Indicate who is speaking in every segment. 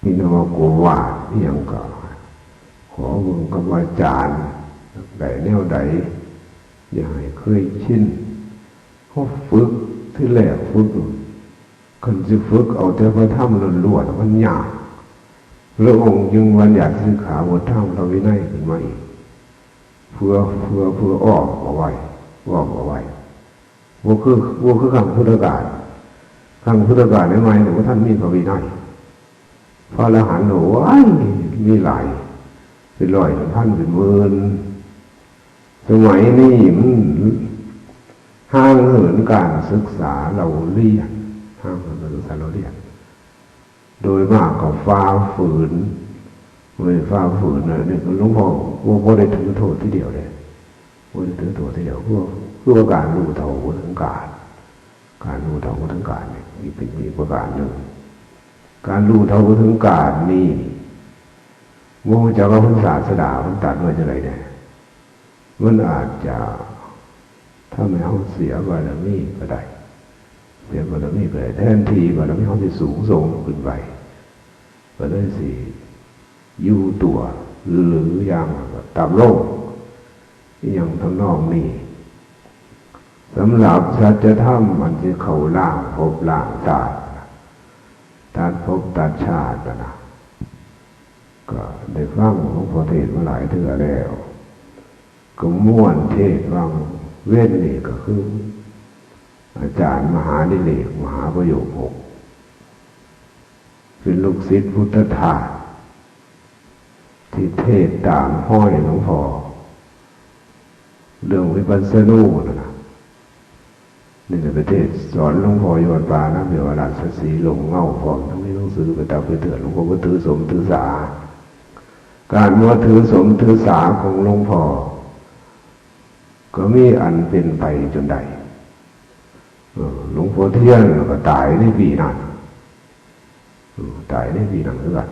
Speaker 1: มีนวโกวาทนี่ยังก็ขอเบิ่งกับอาจารย์ใดแนวใดอย่าให้เคยชินเขาฝึกที่แรกฝึกคนจะฝึกเอาแต่พระธรรมล้วนๆมันยากพระองค์จึงบัญญัติสิกขาบทธรรมพระวินัยขึ้นมาอีกเพื่ออ้อมเอาไว้ว่าคือคำพุทธการคำพุทธการในใหม่หรือว่าท่านมีพระวินัยพระอรหันต์โอ้ยมีหลายเป็นร้อยเป็นพันเป็นหมื่นสมัยนี้มันห้างเหินการศึกษาเราเรียนห้างเหินการศึกษาเราเรียนโดยมากก็ฟ้าฝืนเลยฟ้าฝืนเลยนี่หลวงพ่อว่าได้ถือโทษที่เดียวเลยว่าได้ถือโทษที่เดียวเพื่อการรู้เท่าถึงการรู้เท่าถึงการนี่เป็นอีกประการหนึ่งการรู้เท่าถึงการนี่ว่าจะว่าพุทธศาสนามันตัดมาจากไหนเนี่ยมันอาจจะถ้าไม่เอาเสียบารมีก็ได้เสียบารมีก็ได้แทนที่บารมีเขาจะสูงส่งขึ้นไปก็ได้สิอยู่ตัวหรืออย่างตามโลกอย่างทางนอกนี่สำหรับสัจธรรมมันจะเข้าล่างภพล่างชาติตัดภพตัดชาตินะก็ได้ฟังหลวงพ่อเทศมาหลายเทื่อแล้วก็ม่วนเทศฟังเว้นนี่ก็คืออาจารย์มหาดิเรกมหาประโยคหกเป็นลูกศิษย์พุทธทาสที่เทศตามห้อยหลวงพ่อเรื่องวิปัสสนูนะนี่ในประเทศสอนหลวงพ่ออยู่วัดป่านะเดี๋ยวราชสีห์ลงเงาพร้อมทั้งนี้หนังสือไปตามไปเถื่อนหลวงพ่อก็ถือสมถือสาการว่าถือสมถือสาของหลวงพ่อก็มีอันเป็นไปจนใดหลวงพ่อเทียนก็ตายในปีนั้นตายในปีนั้นเหมือนกัน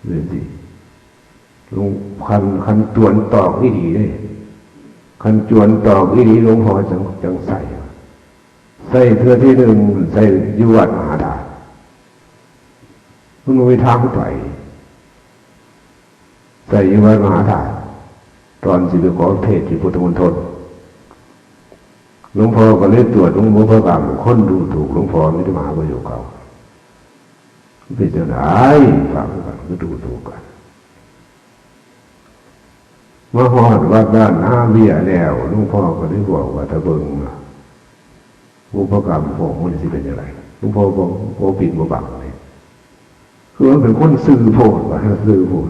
Speaker 1: เลยสิลุงคันจวนตอกที่ดีเลยคันจวนตอกที่ดีหลวงพ่อจังใส่เทือที่หนึ่งใส่ยุวัดมหาธาตุมันมีทางไปใส่ยุวัดมหาธาตุตอนสิบขอเทศที่พุทธมณฑลหลวงพ่อก็เลยตรวจหลวงพ่อกรรมคนดูถูกหลวงพ่อไม่ได้มาประโยชน์เขาเป็นจังไงฟังกันก็ดูถูกกันมาหอดวัดบ้านน้าเบี้ยแล้วหลวงพ่อก็ได้บอกว่าถ้าเบิ่งบุพกรรมของมันสิเป็นยังไงหลวงพ่อบอกโอปิดบ่บังเลยคือมันเป็นคนซื่อโพดว่าซื่อโพด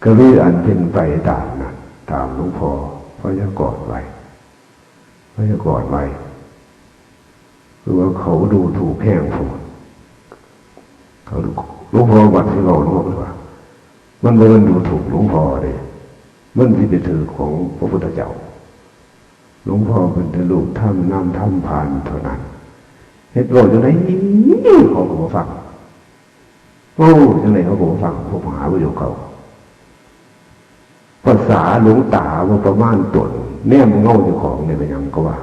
Speaker 1: ก็เลยอันเป็นไปตามนั้นตามหลวงพ่อพยากรณ์ไว้คือว่าเขาดูถูกแห้งโพดเขาดูหลวงพ่อวัดที่เราหลวงพ่อว่ามันดูถูกหลวงพ่อเลยมันที่เป็นถือของพระพุทธเจ้าหลวงพ่อเป็นแต่ลูกถ้ำน้ำถ้ำผ่านเท่านั้นเหตุโกรธจังไหนเขาก็มาฟังโอ้จังไหนเขาก็มาฟังพวกมหาวิโยเขาภาษาหลวงตาว่าประมาณตนแนมเงาเจ้าของเนี่ยเป็นยังก็ว่า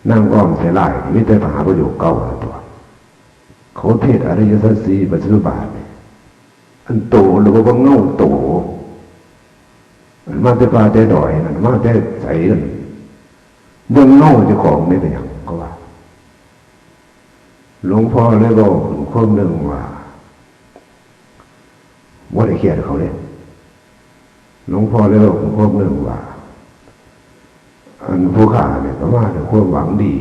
Speaker 1: นั่งอ้อมเสียลายมิตรมหาวิโยเก่าตัวเขาเทศอริยสัจสี่ปัจจุบันอันโตหรือว่าเงาโตมาแต่ปลาแต่ดอยนั่นมาแต่ใสนั่นเบื้องเงาเจ้าของนี่เป็นอย่างก็ว่าหลวงพ่อเลยบอกคนหนึ่งว่าได้เครียดเขาเลยหลวงพ่อเลยบอกคนหนึ่งว่าอันผู้ข้าเนี่ยประมาณแต่ความหวังดี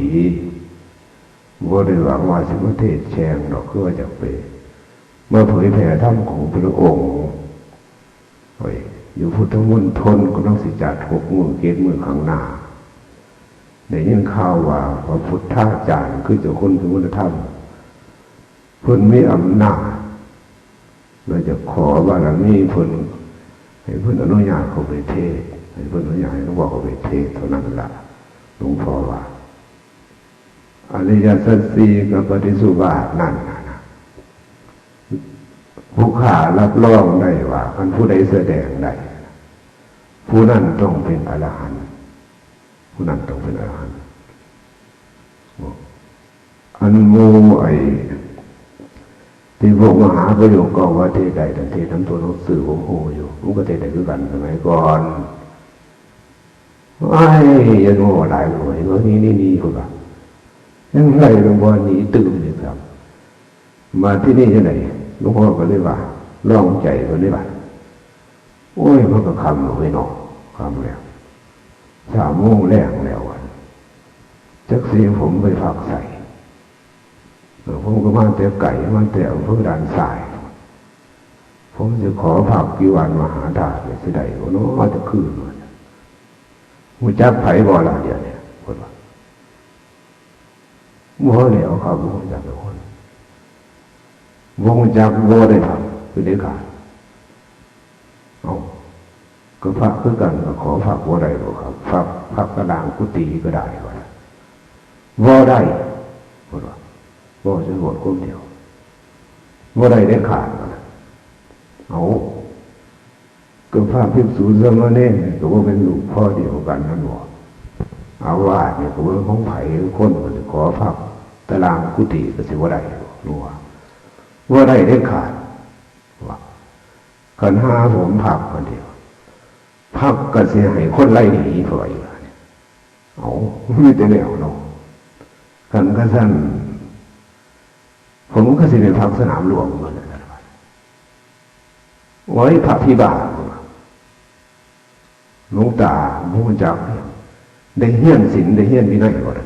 Speaker 1: บ่ได้หวังว่าสิมาเทศแชงดอกคือว่าจะไปเมื่อเผยแผ่ธรรมของพระองค์อยู่พุทธมณฑลก็ต้องสิจัด6 มื้อ7 มื้อข้างหน้าได้ยินข่าวว่าพระพุทธาจารย์คือเจ้าคุณพระพุทธธรรมเพิ่นมีอำนาจเราจะขอบารมีเพิ่นให้เพิ่นอนุญาตเขาไปเทศให้เพิ่นอนุญาตให้เขาบอกเขาไปเทศเท่านั้นล่ะหลวงพ่อว่าอริยสัจสี่กับปฏิสุบาทนั่นนะผู้ข้ารับรองได้ว่าคันผู้ใดแสดงได้ผู้นั้นต้องเป็นอรหันต์ผู้นั้นต้องเป็นอรหันต์ อันโมไอที่พวกมหาประโยคก็ว่าเทศใดแต่เทศทั้งตัวหนังสือผมโหอยู่มันก็เทศใดคือกันสมัยก่อนไอ้ยันโง่หลายเลยว่านี่พวกอะยังไงหลวงพ่อนี่ตื่นเลยครับมาที่นี่ที่ไหนหลวงพ่อก็เลยว่าลองใจก็เลยว่าโอ้ยมันก็คำเลยเนาะคำแล้ว3 โมงแรกแล้ววันจักสีผมไปพักใส่ผมก็มาแต่ไก่มาแต่อำเภอด่านทรายผมจะขอพักกี่วันมหาดาเลยสิได้โน้มาจะคืนมันมูจักไผ่บ่อละเดียวเนี่ยคนว่าบ่เหลียวครับบ่จักเป็นคนบ่จักบ่ได้ทำคือเด็กขาดเอาก็พักคือกันก็ขอพักบ่ได้บ่ครับพักกระดางกุฏิก็ได้ว่าบ่ได้คนว่าบ่จะโหดคนเดียวบ่ได้เด็ดขาดนะเอาก็พระภิกษุสามเณรก็ว่าเป็นลูกพ่อเดียวกันนั่นบ่อาวาสเนี่ยก็ว่าของไผ่คนก็จะขอพักตารางกุฏิก็สิบ่ได้รู้ว่าได้เด็ดขาดว่าขันห้าผมพักคนเดียวพักก็สิให้คนไล่หนีพออยู่เนี่ยเอาไม่ได้แล้วเนาะขันก็สั้นผมก็สิเป็นพักสนามหลวงเหมือนกันไว้พระพิบาลหลวงตาผู้บัญชาการได้เฮี้ยนศีลได้เฮี้ยนวินัยก็ได้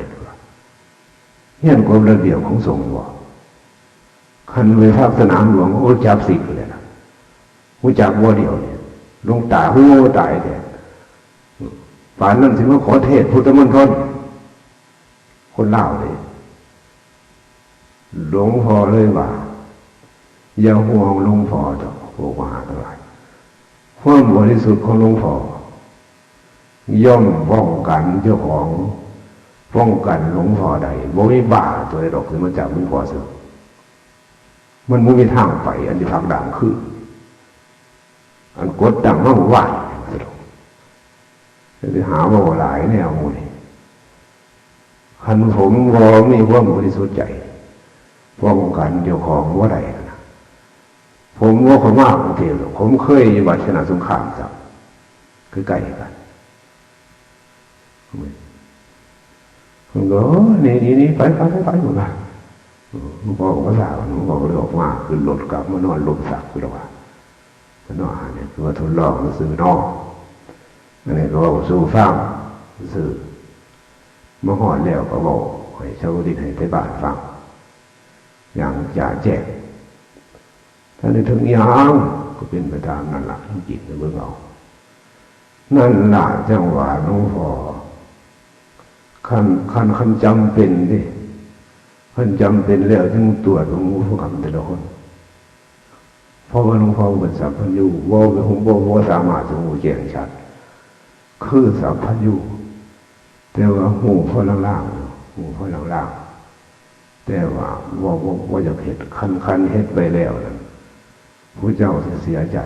Speaker 1: เฮี้ยนกฎระเบียบของสงฆ์ว่าคันไปพักสนามหลวงโอ้จับสิกเลยนะผู้จับวัวเดียวเนี่ยหลวงตาผู้ตายเนี่ยป่านนั้นถึงว่าขอเทศพุทธมนตรคนเล่าเลยหลวงพ่อเลยว่าอย่าห่วงหลวงพ่อต่อพวกมหาทั้งหลายความบริสุทธิ์ของหลวงพ่อย่อมป้องกันเจ้าของป้องกันหลวงพ่อใดบ่มีบ้าตัวใดดอกที่มันจับหลวงพ่อเสือมันไม่มีทางไปอันที่พักดังขึ้นอันกดดังมากว่าจะหาว่าหลายแนวมูนี่คันผมวอมีความบริสุทธิ์ใจป้องกันเจ้าของว่าใดนะผมว่าคนมากกรุงเทพผมเคยอยู่วัดชนะสงครามจับคือใกล้กันผมก็นี่ไปหมดละหลวงพ่อก็สาวหลวงพ่อก็เลยออกมาคือรถกลับมานอนลมสักคือระหว่างมานอนเนี่ยคือว่าทดลองซื้อนอกอันนี้ก็ว่าสู้ฟังซื้อมาหอดแล้วก็บอกให้ชาวดินให้ไทบ้านฟังอย่างจ่าแจ้งถ้าในถึงอย่างก็เป็นไปตามนั่นแหละจิตในเบื้องเอานั่นแหละจังหวะหลวงพ่อคันจำเป็นดิคันจำเป็นแล้วจึงตรวจหลวงพ่อคำแต่ละคนเพราะว่าหลวงพ่อเป็นสัพพัญญูว่าเป็นหลวงพ่อสามารถจะหูแจ้งชัดคือสัพพัญญูแต่ว่าหูพ่อล่างๆหูพ่อล่างๆแต่ว่าจะเห็ดคันเห็ดไปแล้วนั้นพระเจ้าจะเสียใจ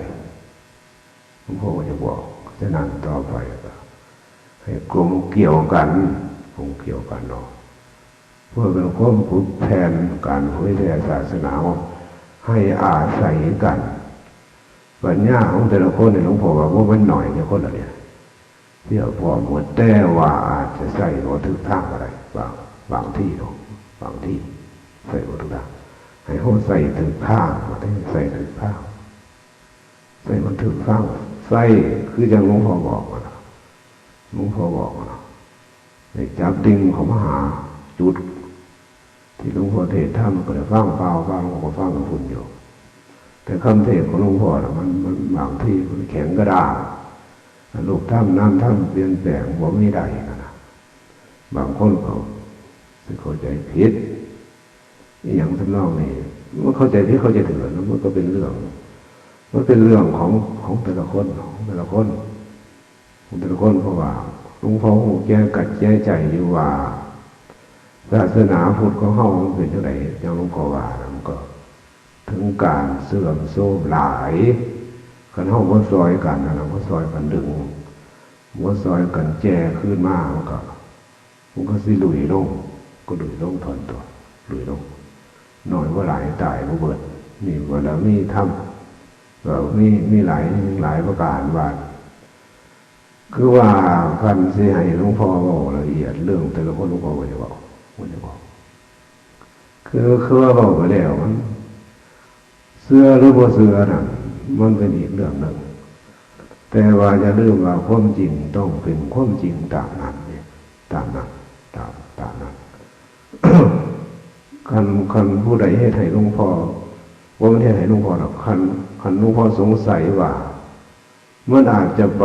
Speaker 1: หลวงพ่อจะบอกจะนั่นต่อไปให้กลมเกี่ยวกันเนาะเพื่อเป็นความผูกแทนการเผยแผ่ศาสนาให้อาศัยกันปัญญาของแต่ละคนในหลวงพ่อว่ามันหน่อยเนี่ยคนละเนี่ยเที่ยวพอหมดแต่ว่าอาจจะใส่หัวถึงทางอะไรบางที่เนาะบางที่ใส่หัวถึงทางให้เขาใส่ถึงข้างมาได้ใส่ถึงข้างใส่มันถึงข้างใส่คืออย่างหลวงพ่อบอกนะหลวงพ่อบอกนะในจับดิ่งของมหาจุดที่หลวงพ่อเทศท่านก็ได้ฟังเปล่าก็ฟังกับคุณอยู่แต่คำเทศของหลวงพ่อมันบางที่มันแข็งกระด้างลูกท่านเปลี่ยนแปลงว่าไม่ได้นะบางคนเขาเข้าใจผิดอย่างทำนองนี้มันเข้าใจที่เขาจะถือแล้วมันก็เป็นเรื่องของแต่ละคนของแต่ละคนเพราะว่าหลวงพ่อแกกัดแก้ใจอยู่ว่าศาสนาพุทธของเฮามันเป็นจังไดอย่างหลวงพ่อว่ามันก็ถึงการเสื่อมโทรมหลายคันเฮาบ่ซอยกันนะบ่ซอยกันดึงบ่ซอยกันแก้ขึ้นมามันก็สิลุยลงถอนตัว หรือลงหน่อยว่าหลายตายบ่เบิดนี่ว่าแล้วมีทำก็มีหลายประการว่าคือว่าคันสิให้หลวงพ่อบอกละเอียดเรื่องแต่ละคนหลวงพ่อก็จะบอกคือว่าบอกไปแล้วมันเสื้อหรือบ่เสื้อน่ะมันเป็นอีกเรื่องหนึ่งแต่ว่าอย่าลืมว่าความจริงต้องเป็นความจริงตามนั้นเนี่ยตามนั้นคันผู้ใดเฮ็ดให้หลวงพ่อว่ามันเฮ็ดให้หลวงพ่อหรอกคันหลวงพ่อสงสัยว่ามันอาจจะไป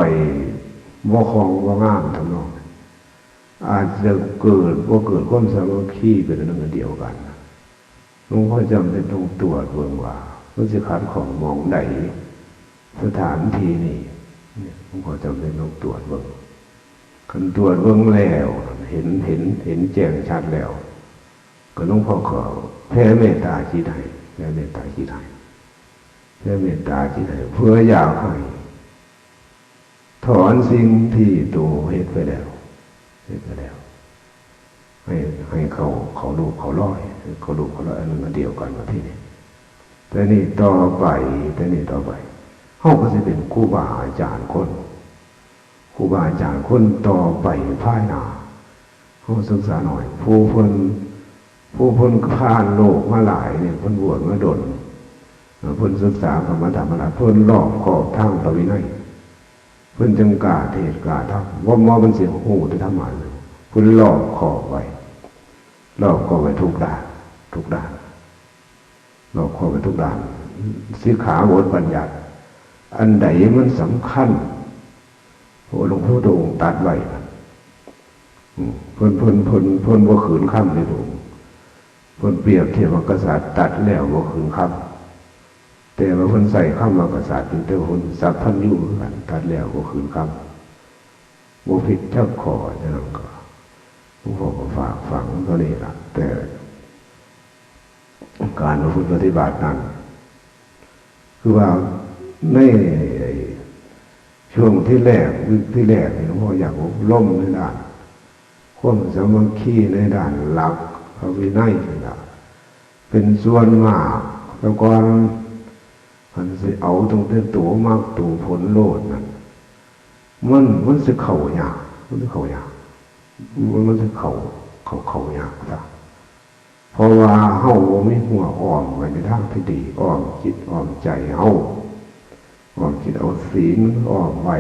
Speaker 1: บ่คองบ่งามทำนองอาจจะเกิดความสามัคคีเป็นอันเดียวกันหลวงพ่อจำเป็นต้องตรวจเบิ่งว่ามันสิขัดของมองใดสถานที่นี่หลวงพ่อจำเป็นต้องตรวจเบิ่งคันตรวจเบิ่งแล้วเห็นแจ้งชัดแล้วก็หลวงพ่อขอแผ่เมตตาจิตให้เพื่ออยากให้ถอนสิ่งที่ตัวเฮ็ดไปแล้วให้เขาลูกเขาร้อยอันนั้นเดียวกันมาที่นี่แต่นี่ต่อไปเฮาก็สิเป็นครูบาอาจารย์คนต่อไปภายหน้าเฮาศึกษาหน่อยผู้เพิ่นผ่านโลกมาหลายเนี่ยเพิ่นบวชมาดลเพิ่นศึกษากรรมฐานมาหลายเพิ่นรอบขอบทางพระวินัยเพิ่นจึงกล้าเทศน์กล้าทำว่ามันเสียงหูแต่ทำมาเลยเพิ่นรอบขอบไว้ทุกด้านรอบขอบไว้ทุกด้านสิกขาบทบัญญัติอันใดมันสำคัญหลวงพ่อองค์ตัดไว้เพิ่นบ่ขืนคำในหลวงเพิ่นเปรียบเทียบว่ากษัตริย์ตัดแล้วบ่ขืนคำแต่ว่าเพิ่นใส่คำว่ากษัตริย์แต่เพิ่นสัพพัญญูกันตัดแล้วบ่ขืนคำบ่ผิดจักข้อจังนั้นก็หลวงพ่อก็ฝากฝังเท่านี้ล่ะแต่การประพฤติปฏิบัตินั้นคือว่าในช่วงที่แรกหลวงพ่ออยากอบรมในด้านความสามัคคีในด้านหลักพระวินัยนี่ล่ะเป็นส่วนมากแต่ก่อนมันสิเอาตรงที่ตัวมากตัวผลโลดนั่นมันสิเข้ายากมันสิเข้ายากจ้ะเพราะว่าเฮาบ่มีหัวอ้อมไว้ในทางที่ดีอ้อมจิตอ้อมใจเฮาอ้อมจิตเอาศีลอ้อมไว้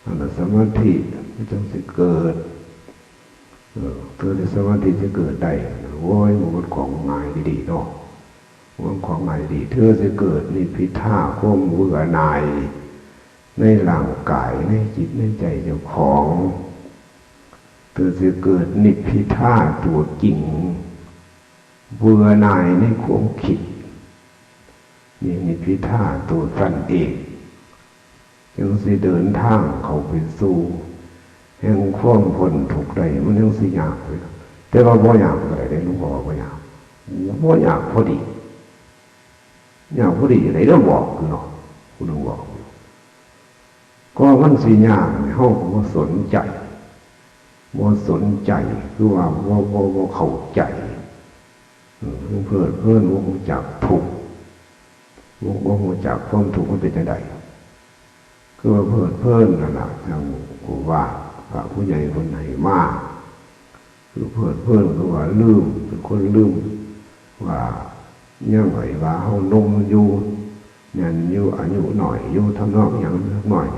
Speaker 1: อันนั้นสมาธิมันจึงสิเกิดสมาธิจะเกิดได้โอ้ยมันของง่ายดีๆเนาะมันของง่ายดีเธอจะเกิดนิพพิทาความเบื่อหน่ายในร่างกายในจิตในใจเจ้าของเธอจะเกิดนิพพิทาตัวจริงเบื่อหน่ายในความคิดนี่นิพพิทาตัวตันเองยังสิเดินทางเข้าไปสู่แห่งความพ้นทุกข์ได้มันยังสิยากเลยแต่ว่าบ่ยากอะไรได้หลวงพ่อบ่ยากพอดีอะไรเรื่องบอกคือเนาะคุณต้องบอกก็มันสิยากเฮาบ่สนใจคือว่าบ่เข้าใจเพื่อนว่ารู้จักทุกข์ว่ารู้จักความทุกข์มันเป็นจังไดคือว่าเพื่อนนั่นล่ะจังว่าพระผู้ใหญ่คนไหนมากคือเพื่อนก็ว่าลืมเป็นคนลืมว่ายังไงว่าเฮานมอยู่ยันอยู่อายุหน่อยอยู่ทำนองอย่างหน่อย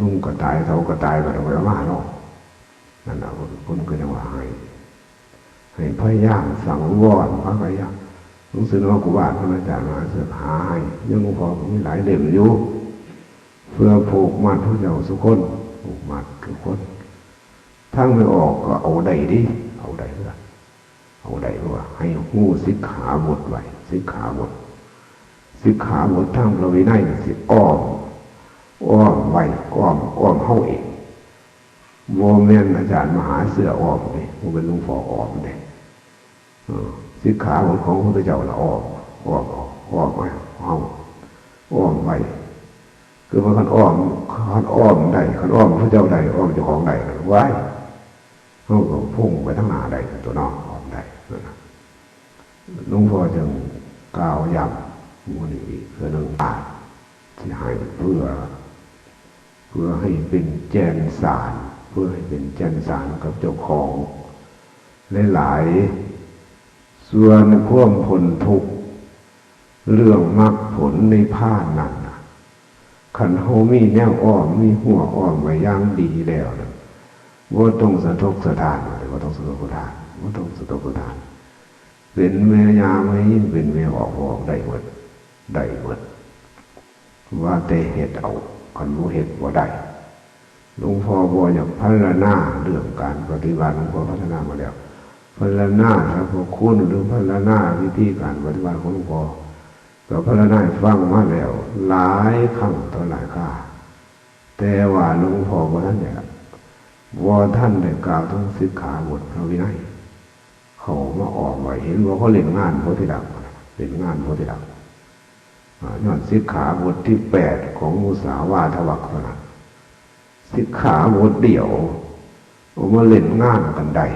Speaker 1: นุ่มก็ตายเฒ่าก็ตายก็ต้องไปมาเนาะนั่นน่ะคนก็จะว่าให้พยายามสังวรพยายามหนังสือหลวงปู่บ้านพระอาจารย์มาเสหาให้ยังหลวงพ่อมีหลายเล่มอยู่เพื่อผูกมัดผู้เจ้าสุคนผูกมัดทุกคนทั้งไม่ออกก็เอาได้ดิเอาได้เพื่อเอาได้เพราะว่าให้หู้สิกขาบทไว้สิกขาบททั้งพระวินัยสิอ้อมไว้อ้อมเฮาเองโมเมนอาจารย์มหาเสืออ้อมเลยโมเป็นหลวงพ่ออ้อมเลยสิกขาบทของพระพุทธเจ้าละอ้อมไว้อ้อมไว้คือว่าคันอ้อมได้คันอ้อมพระเจ้าได้อ้อมเจ้าของได้ไว้เขาก็พุ่งไปทั้งหน้าได้ตัวนอกอ้อมได้ พ่อจึงกล่าวย้ำมันอีกคือหนึ่งอาจที่ให้เพื่อให้เป็นแจนสารเพื่อให้เป็นแจนสารกับเจ้าของหลายๆส่วนความพ้นทุกข์เรื่องมรรคผลในพานนั้นขันเฮามีแนวอ้อมมีหัวอ้อมไว้อย่างดีแล้วนะว่าต้องสะทกสะท้านว่าต้องสะทกสะท้านว่าต้องสะทกสะท้านเป็นแม่ยาไม่ยิ่งเป็นแม่ออกได้หมดว่าแต่เหตุเอาขันบ่เหตุบ่ได้หลวงพ่อบ่อยากพัฒนาเรื่องการปฏิบัติหลวงพ่อพัฒนามาแล้วพัฒนาครับพวกคุณหรือพัฒนาวิธีการปฏิบัติของหลวงพ่อก็พัฒนาฟังมาแล้วหลายครั้งต่อหลายคราแต่ว่าหลวงพ่อว่าท่านเนี่ยว่าท่านได้กล่าวถึงสิกขาบทพระวินัยเขามาออกไว้เห็นว่าเขาเล่นงานโพธิลักษณ์เล่นงานโพธิลักษณ์ย้อนสิกขาบทที่8ของมุสาวาทวรรคนะสิกขาบทเดียวเอามาเล่นงานกันได้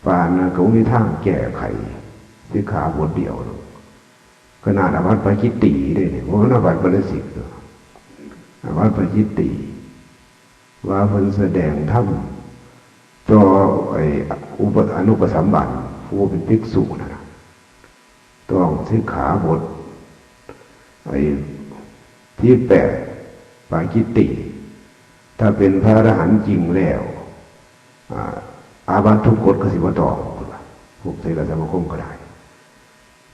Speaker 1: ปานนั้นก็มีทางแก้ไขสิกขาบทเดียวขนาดอวัตปจิตติได้เนี่ยว่าอวัตปรสิกอวัตปจิตติว่าเพิ่นแสดงธรรมต่ออนุปสัมบัติผู้เป็นภิกษุนะต้องสิกขาบทที่8ปาจิตติถ้าเป็นพระอรหันต์จริงแล้วอาบัติทุกกฎก็สิบ่ต้องพวกเทระสมาคมก็ได้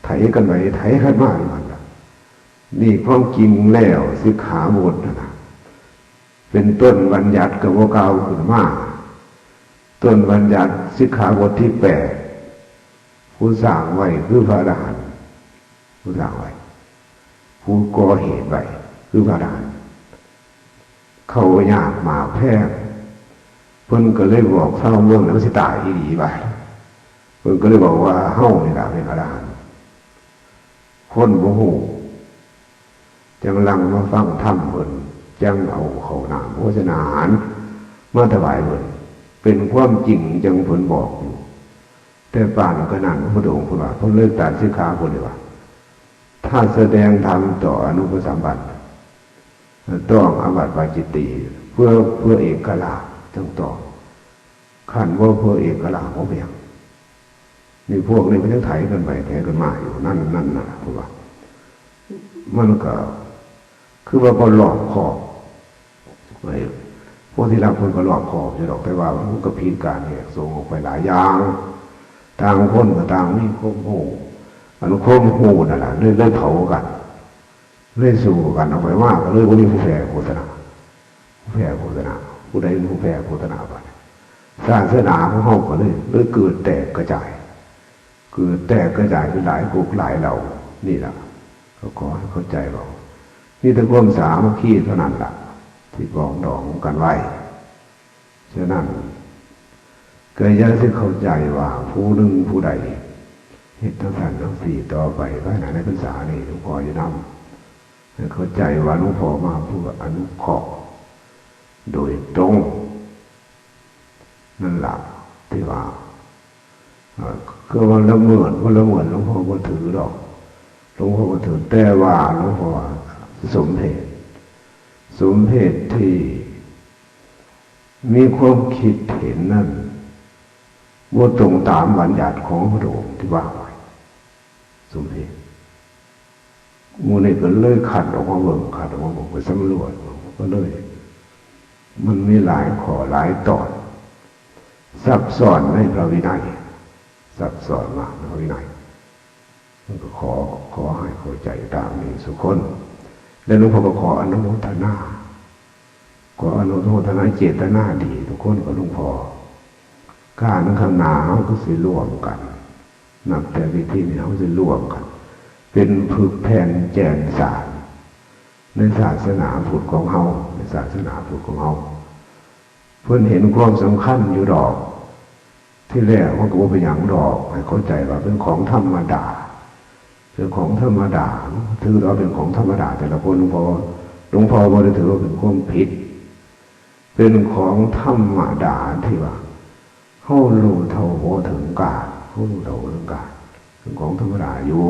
Speaker 1: ไถกันไปไถกันมาอยู่นั่นล่ะนี่ความจริงแล้วสิกขาบทนะเป็นต้นบัญญัติกับว่าเก่าขึ้นมาต้นบัญญัติสิกขาบทที่8ผู้สร้างไว้คือพระอรหันต์ผู้สร้างไว้ผู้ก่อเหตุไว้คือพระอรหันต์เขายากมาแพงเพิ่นก็เลยบอกเศร้าเมืองแล้วสิตายอีหลีไปเพิ่นก็เลยบอกว่าเฮานี่ล่ะเป็นอรหันต์คนบ่ฮู้จังลังมาฟังธรรมเพิ่นจังเอาเข้าน้ำโภชนาอาหารมาถวายเพิ่นเป็นความจริงจังเพิ่นบอกอยู่แต่ป่านก็นั่นพระองค์พูดว่าเพิ่นเลิกตัดสิกขาเพิ่นเลยว่าถ้าแสดงธรรมต่ออนุปสัมบัติต้องอาบัติปาจิตติเพื่อเอกลาภจังต่อขันว่าเพื่อเอกลาภบ่เพียงนี่พวกนี้มันยังไถกันไปไถกันมาอยู่นั่นน่ะพูดว่ามันก็คือว่าก็หลอกคอบไอ้พวกที่รักคนก็หลอกคอบจะหรอกแต่ว่ามันก็ผิดการเนี่ยส่งออกไปหลายอย่างต่างคนก็ต่างมีความโง่อันความโง่นั่นแหละเลยเผากันเลยสู้กันเอาไปว่าก็เลยวันนี้ผู้แพ้โฆษณาผู้ใดเป็นผู้แพ้โฆษณาไปศาสนาของเขาก็เลยเกิดแตกกระจายเป็นหลายกุกหลายเหล่านี่แหละก็ขอให้เข้าใจเรานี่แต่ความสามัคคีเท่านั้นล่ะที่ปองดองกันไว้ฉะนั้นเกิดยังที่เข้าใจว่าผู้หนึ่งผู้ใดเหตุทั้ง3ทั้ง4ต่อไปภายในพรรษานี่หลวงพ่อจะนำให้เข้าใจว่าหลวงพ่อมาพูดอนุเคราะห์โดยตรงนั่นแหละที่ว่าก็ว่าละเมิดหลวงพ่อก็ถือหรอกหลวงพ่อก็ถือแต่ว่าหลวงพ่อสมเพศที่มีความคิดเห็นนั่นว่าตรงตามบัญญัติของพระองค์ที่ว่าไว้สมเพศมูนี่ก็เลยขัดออกมาเบิ่งไปสำรวจก็เลยมันมีหลายข้อหลายตอนซับซ้อนในพระวินัยซับซ้อนมากในพระวินัยมันก็ขอให้เข้าใจตามนี้สุคนแล้วหลวงพ่อก็ขออนุโมทนาเจตนาดีทุกคนก็หลวงพ่อข้านั้นข้างหน้าเขาก็สิร่วมกันนับแต่วิธีนี้เขาสิร่วมกันเป็นพึกแผ่นแจนสารในศาสนาพุทธของเฮาเพิ่นเห็นความสำคัญอยู่ดอกที่แรกมันก็บ่เป็นหยังดอกให้เข้าใจว่าเป็นของธรรมดาถือเราเป็นของธรรมดาแต่ละคนหลวงพ่อบ่ได้ถือว่าเป็นความผิดเป็นของธรรมดาที่ว่าเฮารู้เท่าบ่ถึงการ ของธรรมดาอยู่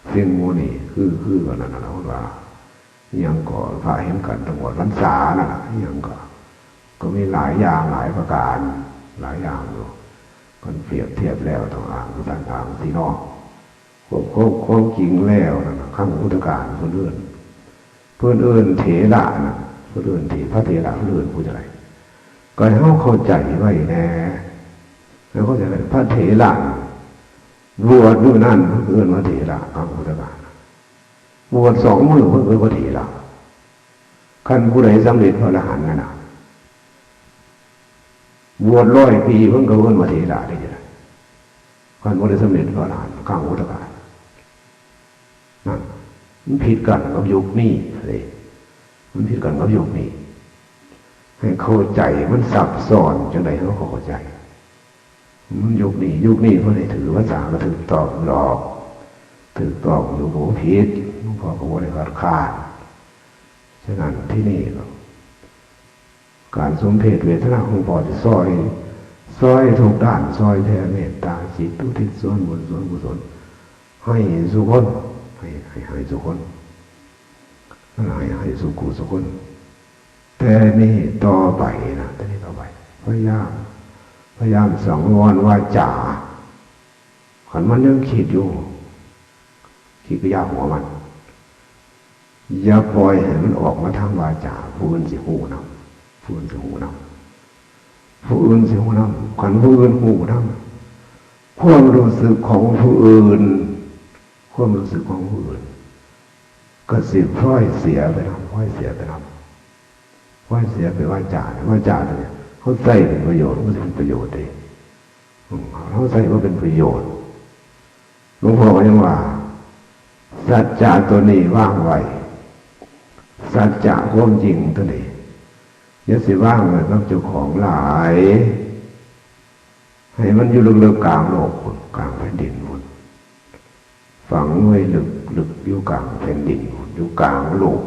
Speaker 1: เสียงโมนี่คือกันนั่นนะว่ายังก่อพระเห็นกันตลอดพรรษานั่นแหละยังก็มีหลายอย่างหลายประการหลายอย่างอยู่กันเปรียบเทียบแล้วต่างอ่างต่างอ่างที่นอกความจริงแล้วนะข้างพุทธการเพื่อนเอื่นเถระนะเพื่อนเอื่นพระเถระเพื่อนเอื่นพูดอะไรก็ให้เขาเข้าใจไว้แน่แล้วเข้าใจไว้พระเถระบวชด้วยนั่นเพื่อนพระเถระข้างพุทธการบวช2 มื้อเพื่อนพระเถระขั้นผู้ใดสำเร็จพระอรหันต์นั่นนะบวช100 ปีเพิ่งก็เพื่อนพระเถระได้ยังไงขั้นผู้ใดสำเร็จพระอรหันต์ข้างพุทธการนั่นมันผิดกันกับยุคนี้เลยมันผิดกันกับยุคนี้ให้เข้าใจมันซับซ้อนจังได๋เขาเข้าใจมันยุคนี้เพิ่นได้ถือภาษาก็ถูกต้องหรอกถูกต้องอยู่บ่ผิดหลวงพ่อก็บ่ได้ขาดฉะนั้นที่นี่การสมเพศเวทนาของหลวงพ่อที่ซอยทุกด้านซอยแผ่เมตตาจิตอุทิศส่วนบุญส่วนกุศลให้สุคนให้สุคนให้สุขุสุคนแต่นี่ต่อไปนะแต่นี่ต่อไปพยายามสังวรวาจาขันมันยังคิดอยู่คิดก็ยากหัวมันอย่าปล่อยให้มันออกมาทางวาจาผู้อื่นสิหูนำผู้อื่นสิหูนำขันผู้อื่นหูนำความรู้สึกของผู้อื่นก็สิพล่อยเสียไปนำพล่อยเสียไปวาจาเนี่ยเขาใส่เป็นประโยชน์ก็เป็นประโยชน์เองเขาใส่ว่าเป็นประโยชน์หลวงพ่อก็ยังว่าสัจจะตัวนี้ว่างไว้สัจจะความจริงตัวนี้อย่าสิว่างเลยกับเจ้าของหลายให้มันอยู่ลึกๆกลางโลกกลางแผ่นดินหมดฝังไว้ลึกอยู่กลางแผ่นดินอยู่กลางโลก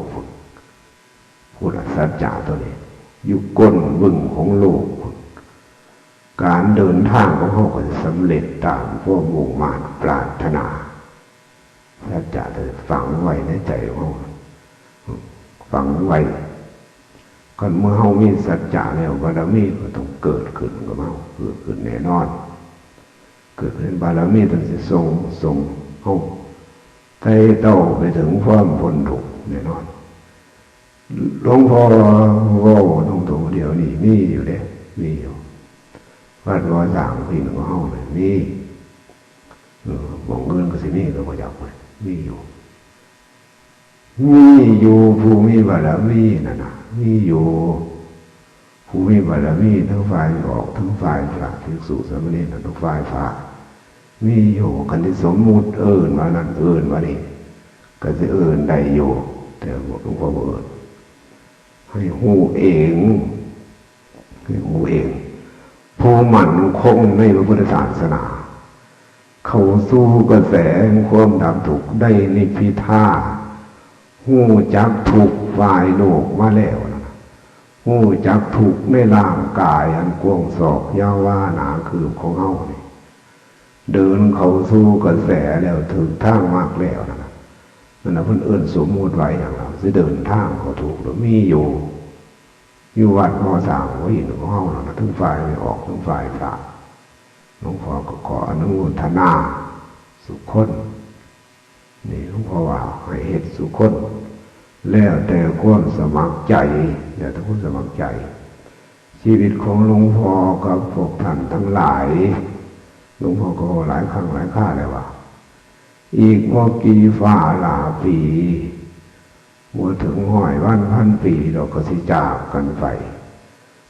Speaker 1: พูดสัจจะตัวนี้อยู่ก้นบึ้งของโลกการเดินทางของเขาก็จะสำเร็จตามพวกมุ่งมั่นปรารถนาสัจจะตัวฝังไว้ในใจของเขาฝังไว้ก่อนเมื่อเขามีสัจจะแล้วบารมีก็ต้องเกิดขึ้นกับเขาเกิดขึ้นแน่นอนเกิดขึ้นบารมีต้องจะส่งเขาไต่เต้าไปถึงความพ้นทุกข์แน่นอนหลวงพ่อว่าตรงเดียวนี่มีอยู่วัดวาสางพี่น้องเขาเลยมีบอกเงินก็สิมีก็บ่อยากเลยมีอยู่ผู้มีบารมีนั่นน่ะมีอยู่ผู้มีบารมีทั้งฝ่ายออกทั้งฝ่ายพระภิกษุสามเณรทั้งฝ่ายพระมีอยู่กันที่สมมุติมานั่นมานี่ก็สิได้อยู่แต่หลวงพ่อบ่ให้หูเองผู้มั่นคงในพระพุทธศาสนาเข้าสู่กระแสความดับทุกข์ได้นิพพิทาหูจักทุกข์ฝ่ายโลกมาแล้วนะหูจักทุกข์ในร่างกายอันกว้างศอกยาวว่าหนาคือของเฮานี่เดินเข้าสู่กระแสแล้วถึงทางมากแล้วนั่นน่ะเพิ่นเอิ้นสมมุติไว้อย่างเราสิเดินทางเข้าถูกหรือมีอยู่วัดมอสางไว้หนึ่งห้องนะทั้งฝ่ายไม่ออกทั้งฝ่ายพระหลวงพ่อก็ขออนุโมทนาสุคนนี่หลวงพ่อว่าให้เหตุสุคนแล้วแต่ความสมัครใจชีวิตของหลวงพ่อกับพวกท่านทั้งหลายหลวงพ่อก็หลายครั้งหลายคราเลยว่าอีกบ่กี่ฝ่าหลาปีบ่ถึง100,000 ปีเราก็สิจากกันไป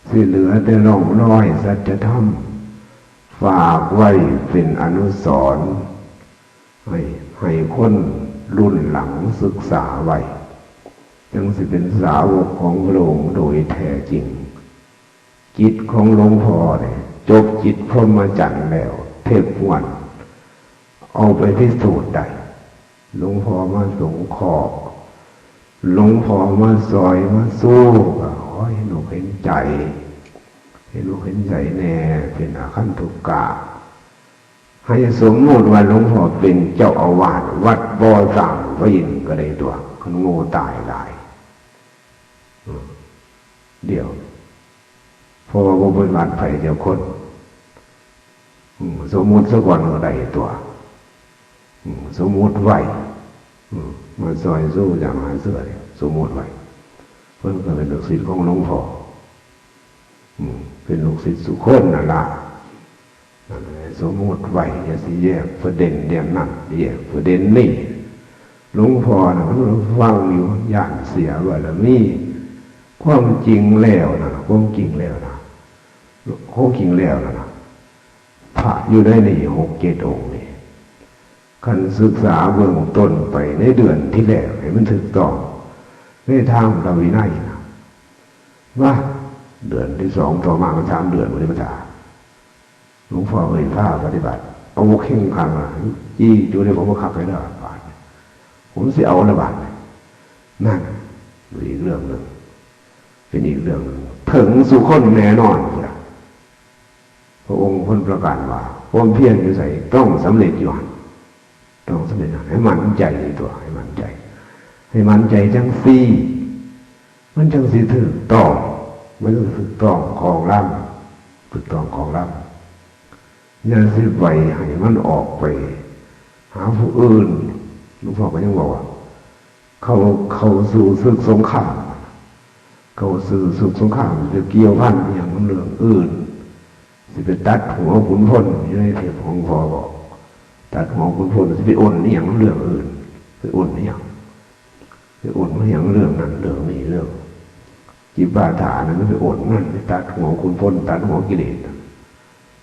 Speaker 1: สิเหลือแต่ร่องรอยสัจธรรมฝากไว้เป็นอนุสรณ์ให้คนรุ่นหลังศึกษาไว้จึงสิเป็นสาวกของพระองค์โดยแท้จริงจิตของหลวงพ่อเนี่ยจบจิตพรหมจรรย์แล้วเทพวันเอาไปพิสูจน์ได้หลวงพ่อมาสงเคราะห์หลวงพ่อมาซอยมาสู้ก็ขอให้หนูเห็นใจแน่เป็นอาคันตุกะ ให้สมมติว่าหลวงพ่อเป็นเจ้าอาวาสวัดบ่อสร้างพระอินทร์ก็ได้ตัวคนโง่ตายหลายเดี๋ยวเพราะว่าบ่เป็นวัดไผ่เดียวคนสมมุติสักวันก็ได้ตัวสมมุติไว้มาซอยสู้อย่างหาเสื้อเนี่ยสมมุติไว้เพิ่นก็เป็นลูกศิษย์ของหลวงพ่อเป็นลูกศิษย์สุคนน่ะล่ะสมมุติไว้อย่าสิแยกประเด็นเรื่องนั้นแยกประเด็นนี้หลวงพ่อน่ะมันฟังอยู่ย่านเสียว่าละมีความจริงแล้วนะความจริงแล้วนะความจริงแล้วนะพระอยู่ได้ใน6-7 องค์นี่การศึกษาเบื้องต้นไปในเดือนที่แล้วให้มันถูกต้องในทางพระวินัยนะว่าเดือนที่2ต่อมาก็3 เดือนบ่ได้มาถาหลวงพ่อเอ่ยพาปฏิบัติเอาเข่งขังจี้อยู่ในผมก็ขับไปได้บาทผมสิเอาละบาทนั่นอีกเรื่องนึงเป็นอีกเรื่องนึงถึงสุคนแน่นอนพระองค์พ้นประกาศว่าความเพียรอยู่ใส่ต้องสำเร็จอยู่ต้องสำเร็จให้มั่นใจตัวให้มั่นใจให้มั่นใจจังซี่มันจังสิถูกต้องไม่ต้องถูกต้องของร่ำถูกต้องของร่ำอย่าสิไปให้มันออกไปหาผู้อื่นหลวงพ่อก็ยังบอกว่าเขาสู่ศึกสงครามเขาสู่ศึกสงครามจะเกี่ยวพันอย่างเรื่องอื่นสิไปตัดหัวขุนพลอยู่ในเทพของพ่อบอกตัดหัวขุนพลสิไปอ่นนี่อย่างเรื่องอื่นไปอ่นนี่อย่างไปอ่นไม่อย่างเรื่องนั้นเรื่องนี้เรื่องจิบาถานั้นไปอ่นนั่นไปตัดหัวขุนพลตัดหัวกิเลส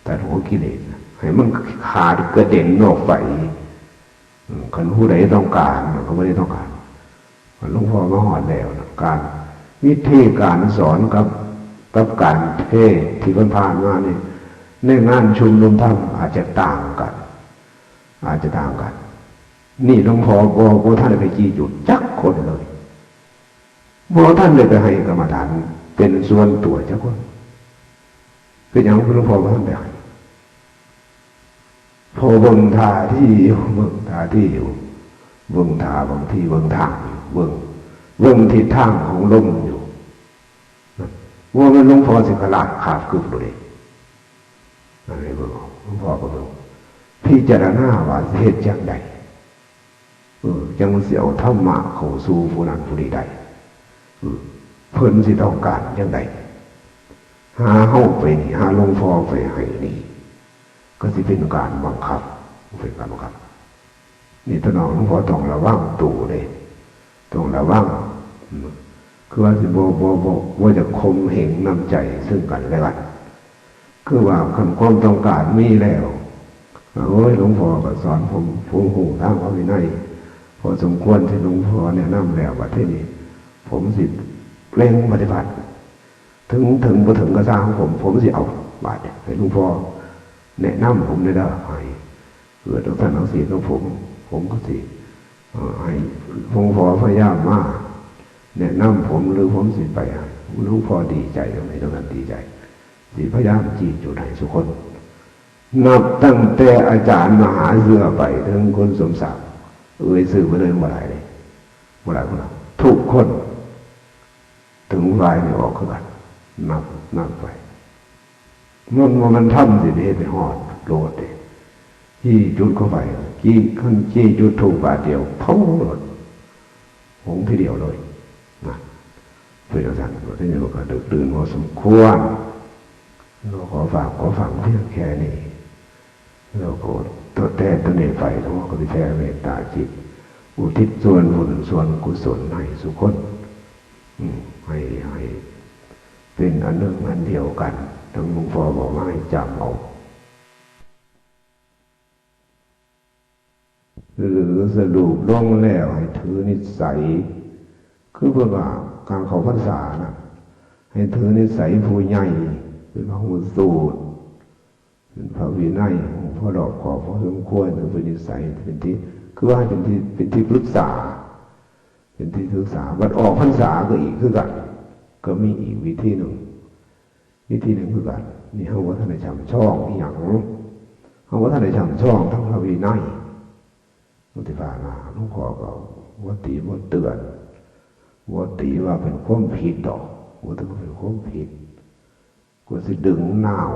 Speaker 1: ตัดหัวกิเลสให้มันขาดกระเด็นออกไปคนผู้ใดต้องการเขาไม่ได้ต้องการหลวงพ่อมาหอดแล้วนะการวิธีการสอนกับการเทศที่ผ่านมานี่ในงานชุมนุมธรรมอาจจะต่างกันนี่หลวงพ่อบ่ท่านได้ไปจี้จุดจักคนเลยบ่ท่านได้ไปให้กรรมฐานเป็นส่วนตัวจักคนเป็นอย่างหลวงพ่อท่านได้พอเบิ่งท่าที่อยู่เบิ่งท่าบางทีเบิ่งทางเบิ่งทิศทางของลมอยู่ว่ามันหลวงพ่อสิขลาดขาบกึบเลยอะไรเบิ่งหลวงพ่อก็เบิ่งพิจารณาว่าเหตุจังใดจังเสียวธรรมะเข้าสู่ผู้นั้นผู้นี้ใดเพิ่นสิต้องการจังใดหาเฮาไปนี่หาหลวงพ่อไปให้นี่ก็สิเป็นการบังคับเป็นการบังคับนี่ท่านน้องหลวงพ่อต้องระวังตัวเลยต้องระวังคือว่าสิบ่จะคมเหงน้ำใจซึ่งกันและกันคือว่าความต้องการมีแล้วโอ้ยหลวงพ่อก็สอนผมหูทางพระวินัยพอสมควรที่หลวงพ่อแนะนำแล้วว่าที่นี่ผมสิเร่งปฏิบัติถึงบ่ถึงกระซ่าของผมสิเอาบาดให้หลวงพ่อแนะนำผมได้ให้เกิดท่านเอาศีลของผมก็สิให้หลวงพ่อพยายามมาแนะนำผมหรือผมสิไปหลวงพ่อดีใจตรงไหนตรงนั้นดีใจสิพยายามจีจุดให้สุคนนับตั้งแต่อาจารย์มหาเสือไปถึงคนสมศักดิ์สื่อมาเลยบ่ได้เลยบ่ได้คนทุกคนถึงฝ่ายนี่ออกคือกันนับไปมันทำสิให้ไปหอดโลดเลยจี้จุดเข้าไปจี้จุดถูกบาทเดียวพุ่งโลดหงทีเดียวเลยนะเพื่อท่านที่นี่ก็ดึกดื่นพอสมควรเราขอฟังเพียงแค่นี้เราก็ตัวแต่ตัวเนไปทั้งหมดก็จะแผ่เมตตาจิตอุทิศส่วนบุญส่วนกุศลให้สุคนให้เป็นอันหนึ่งอันเดียวกันทั้งหลวงพ่อบอกว่าให้จำเอาหรือสรุปลงแล้วให้ถือนิสัยคือเพื่อว่าการเข้าพรรษานะให้ถือนิสัยผู้ใหญ่เป็นพระหูสูตรเป็นพระวินัยพระดอกขอพระสมควรเป็นนิสัยเป็นที่คือว่าเป็นที่ปรึกษาเป็นที่ศึกษาบัดออกพรรษาก็อีกคือกันก็มีอีกวิธีหนึ่งคือกันนี่เขาว่าท่านจำช่องอย่าง เขาว่าท่านในช่างช่องทั้งพระวินัยมุติภาณาหลวงพ่อก็ว่าตีว่าเตือนว่าตีว่าเป็นความผิดดอกว่าต้องเป็นความผิดกูสิดึงหนาว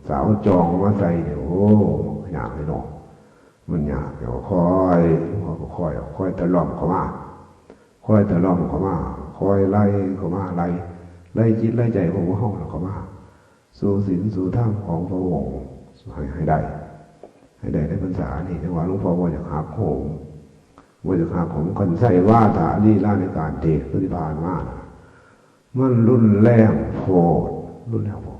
Speaker 1: สาวจองมาใส่เนี่ยโอ้ยากเลยเนาะมันยากเดี๋ยวคอยตะล่อมเขามาคอยตะล่อมเขามาคอยไล่เขามาไล่จิตไล่ใจของพวกเขาเขามาสู่ศีลสู่ธรรมของพระองค์ให้ได้ในพรรษานี่แต่ว่าหลวงพ่อว่าอยากหาโขมว่าอยากหาของคนใส่ว่าถาลีลาในการเทศปฏิภาณมากมันรุนแรงโพดรุนแรงโพด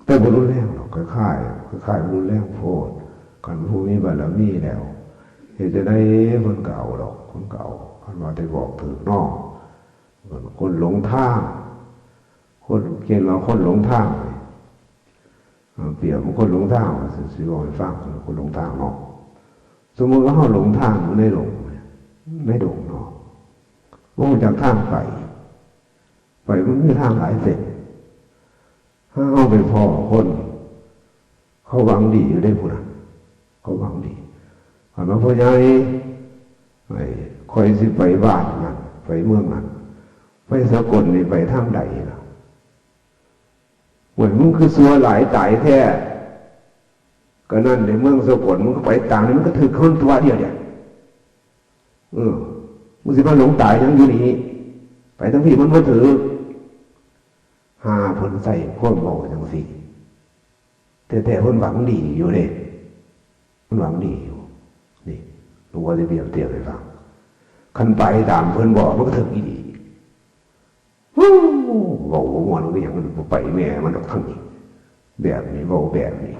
Speaker 1: แต่บ่รุนแรงหรอกคล้ายรุนแรงโพดกันผู้มีบารมีแล้วเหตุจะได้คนเก่าหรอกคนเก่าคันว่าได้บอกถึงนอกคนหลงทางคนเกณฑ์เราคนหลงทางเปรียบมันคนหลงทางสิบอกให้ฟังคนหลงทางเนาะสมมติว่าเขาหลงทางมันไม่หลงเนาะว่าจากทางไปมันมีทางหลายเส้นถ้าเอาไปพอคนเขาหวังดีอยู่ได้พูดเขาหวังดีผ่านมาพ่อใหญ่ไปคอยสิไปบ้านนั่นไปเมืองนั่นไปสกลนี่ไปทางใดล่ะเหมือนมึงคือซัวหลายตายแท้ก็นั่นในเมืองสกลมึงก็ไปต่างนี่มันก็ถือคนตัวเดียวเนี่ยมึงสิมาหลงตายยังอยู่นี่ไปทั้งที่มันก็ถือหาผลใส่พ้นเบาจังสิแต่พ้นหวังดีอยู่เลยพ้นหวังดีอยู่นี่หลวงพ่อจะเปรียบเทียบให้ฟังขันไปตามเพื่อนบอกมันก็ถึงอีดีบอกว่ามันก็ยังไปแม่มันออกทั้งนี้แบบนี้บอกแบบนี้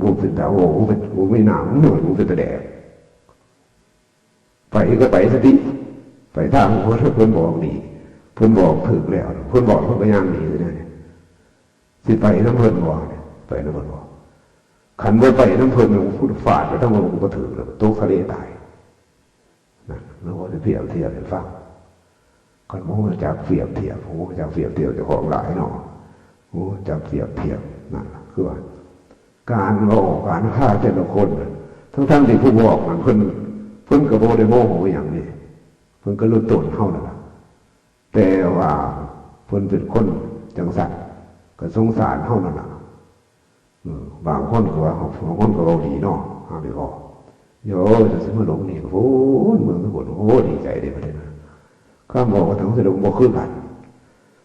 Speaker 1: บูเป็นตาโอ้เป็นบูไม่หนาวหน่อยบูเป็นตาแดดไปก็ไปสติไปทางเพื่อนบอกดีเพื่อนบอกถึกแล้วเพื่อนบอกเพื่อนก็ย่างดีเลยเนี่ยสิไปน้ำเพื่อนบอกไปน้ำเพื่อนบอกขันไปน้ำเพื่อนมันพูดฝาดไปทั้งหมดมันก็ถึกแล้วตกทะเลตายนั่นแล้วก็จะเปรียบเทียบให้ฟังคนโม่จากเปรียบเทียบโม่จากเปรียบเทียบจะของหลายเนาะโม่จากเปรียบเทียบนั่นคือว่าการโลกการฆ่าแต่ละคนทั้งที่ผู้บอกมันเพิ่นกระโบได้โม่โหอย่างนี้เพิ่นก็รู้ตนเท่านั้นแต่ว่าเพิ่นเป็นคนจังสัตว์ก็สงสารเท่านั้นบางคนก็ว่าบางคนก็เอาดีเนาะหาไม่พอโยจะซื้อมาหลงนี่โอ้ยเมืองทุกคนโอ้ดีใจได้ประเด็นนะข้าบอกว่าทั้งสรุปบอกคือกัน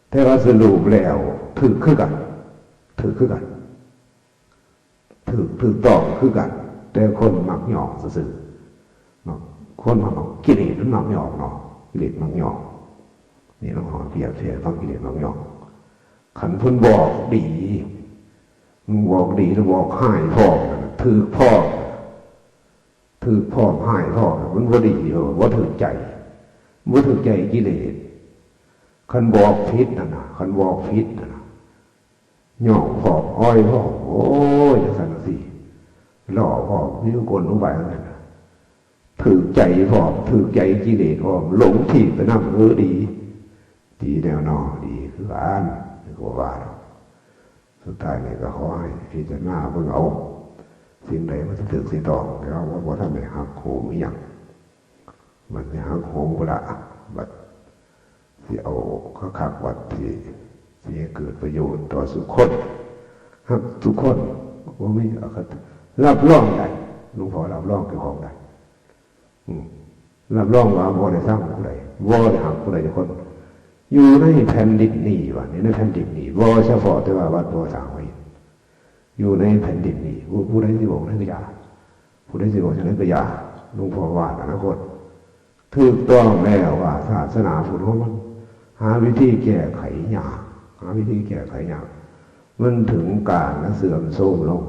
Speaker 1: แต่ว่าสรุปแล้วถือคือกันถือต่อคือกันแต่คนมักหยอกซื่อคนมักกิเลสมันมักหยอกเนาะกิเลสมักหยอกนี่เราขอเปรียบเทียบฟังกิเลสมักหยอกขันพุ่นบอกดีมึงบอกดีแล้วบอกให้พ่อถือพ่อให้พ่อมันว่าดีว่าถือใจว่าถือใจกิเลสขันบอกพิษนะขันบอกพิษนะหยอกพ่ออ้อยพ่อโอ้ยจะสั่นสิหล่อพ่อนี่ก็กลลงไปอะไรนะถือใจพ่อถือใจกิเลสพ่อหลงที่ไปนั่งดีแนวนอดีคืออ่านคือว่าสุดท้ายนี่ก็ขอให้พิจารณาเพิ่งเอาสิ่งใดมันถึงสิ่งต่อแล้วว่าท่านไม่หักโหมอย่างมันไม่หักโหมกุละบัดที่เอาข้าขักวัดที่เกิดประโยชน์ต่อสุขคนหักทุกคนว่าไม่รับรองได้หลวงพ่อรับรองเกี่ยวของได้รับรองว่าบ่ได้สร้างผู้ใดบ่ได้หักผู้ใดทุกคนอยู่ในแผ่นดินนี้วะในแผ่นดินนี้บ่เฉพาะแต่ว่าวัดบ่สร้างไว้อยู่ในแผ่นดินนี้ผู้ใดสิบอกนั่นก็อย่าผู้ใดสิบอกฉะนั้นก็อย่าหลวงพ่อว่าอนาคตถูกต้องแล้วว่าศาสนาพุทธมันหาวิธีแก้ไขยากมันถึงการเสื่อมโทรมลง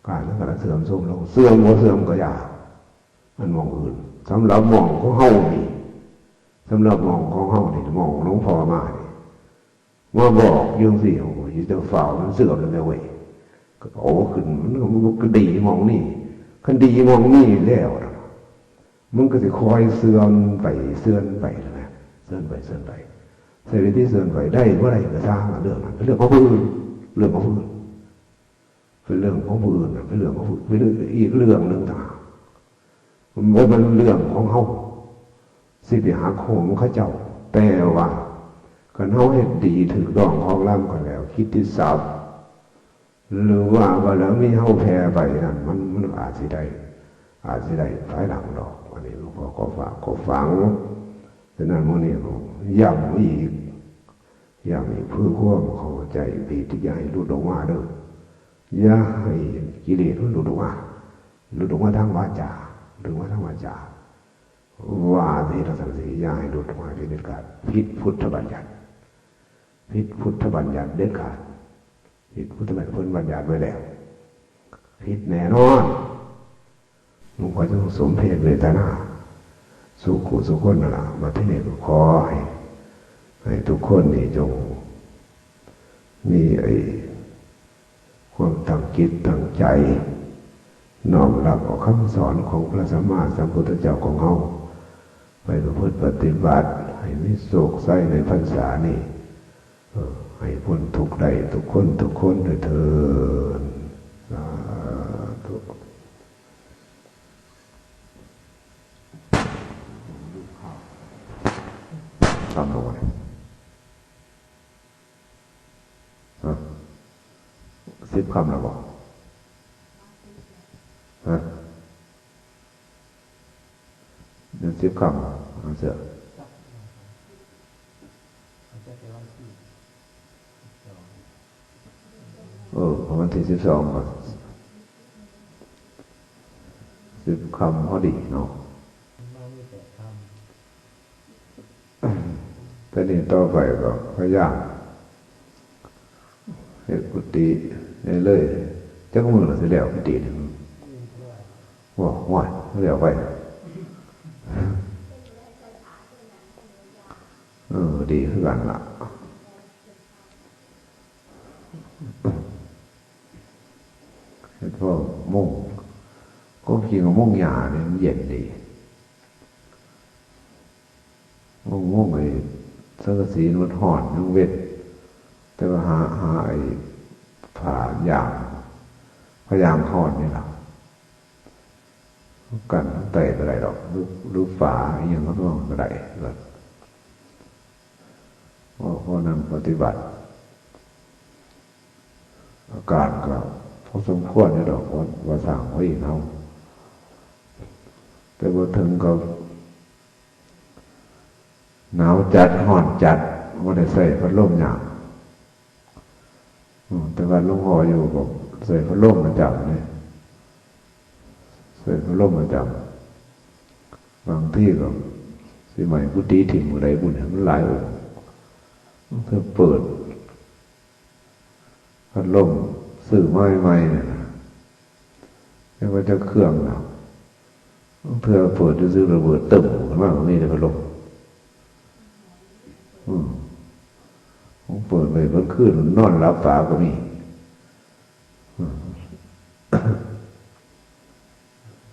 Speaker 1: การเสื่อมโทรมลงเสื่อมบ่เสื่อมก็ยากมันมองอื่นสำหรับมองของเฮานี่สำหรับมองของเฮานี่มองหลวงพ่อมานี่ว่าบอกยังสิโอ้ยจะฝ่ามันเสื่อมแล้วเว้ยก็โอ้ขึ้นมันก็ดีมองนี่คันดีมองนี่แล้วมันก็จะคอยเสื่อมไปนะเสื่อมไปใส่วิธีเสื่อมไปได้เมื่อไรก็สร้างเรื่องนั้นเรื่องของผู้อื่น เป็นเรื่องของผู้อื่นเป็นเรื่องของเป็นอีกเรื่องหนึ่งต่างมันเป็นเรื่องของเขาสิไปหาโคมเขาเจ้าแต่ว่ากันเขาให้ดีถึงต้องของร่ำกันแล้วคิดที่สับหรือว่าแล้วมีเขาแพ้ไปนั่นมันอาจสิได้ภายหลังดอกอันนี้หลวงพ่อก็ฟังฉะนั้นโมนี่ย้ำอีกเพื่อความเข้าใจผิดที่จะให้หลุดออกมาเด้ออย่าให้กิเลสมันหลุดออกมาทางวาจาหรือว่าทางวาจาว่าที่เราสังเกตอย่าให้หลุดออกมาเด็ดขาดผิดพุทธบัญญัติเด็ดขาดผิดพุทธบัญญัติไว้แล้วผิดแน่นอนหลวงพ่อจะสมเพศเวทนาสุขนั่นแหละมาที่นี่ก็ขอให้ทุกคนนี่จงมีความตั้งจิตตั้งใจน้อมรับเอาคำสอนของพระสัมมาสัมพุทธเจ้าของเราไปประพฤติปฏิบัติให้มีโศกไส้ในพรรษานี่ให้พ้นทุกข์ได้ทุกคนด้วยเถิดสาธุทำหน่อย10 คำแล้วบอกเดี๋ยว10 คำเสือวันที่12ก่อน10 คำพอดีเนาะแต่นี่ต่อไปก็พยายามเฮ็ดกุฏิเลยจักมือละสิแล้วกุฏินึงว้ายแล้วไปดีคือกันล่ะเฮ็ดพ่อมุ่งก็จริงมุ่งหญ้าเนี่ยมันเย็นดีมุ่งไอ้สังกะสีมันห่อนมันเวทแต่ว่าหาไอ้ผ่ายางพยายามห่อนนี่ล่ะกันเตะอะไรดอกหรือฝาอย่างก็ต้องอะไรแบบเพราะนั้นปฏิบัติอาการก็พอสมควรนี่ดอกว่าสั่งไว้เอาแต่พอถึงก็หนาวจัดร้อนจัดว่าได้ใส่พัดลมอย่างแต่ว่าหลวงพ่ออยู่กับใส่พัดลมประจำเนี่ยใส่พัดลมประจำบางที่ก็สิใหม่กุฏิถิ่นมือใดบุญมันหลายองค์เธอเปิดพัดลมสื่อไม้เนี่ยนะแล้วก็จะเครื่องเราเพื่อเปิดจะซื้อระเบิดตึ้มขึ้นมาตรงนี้เลยพัดลมผมเปิดไปเมื่อคืนนอนรับฝาก็มี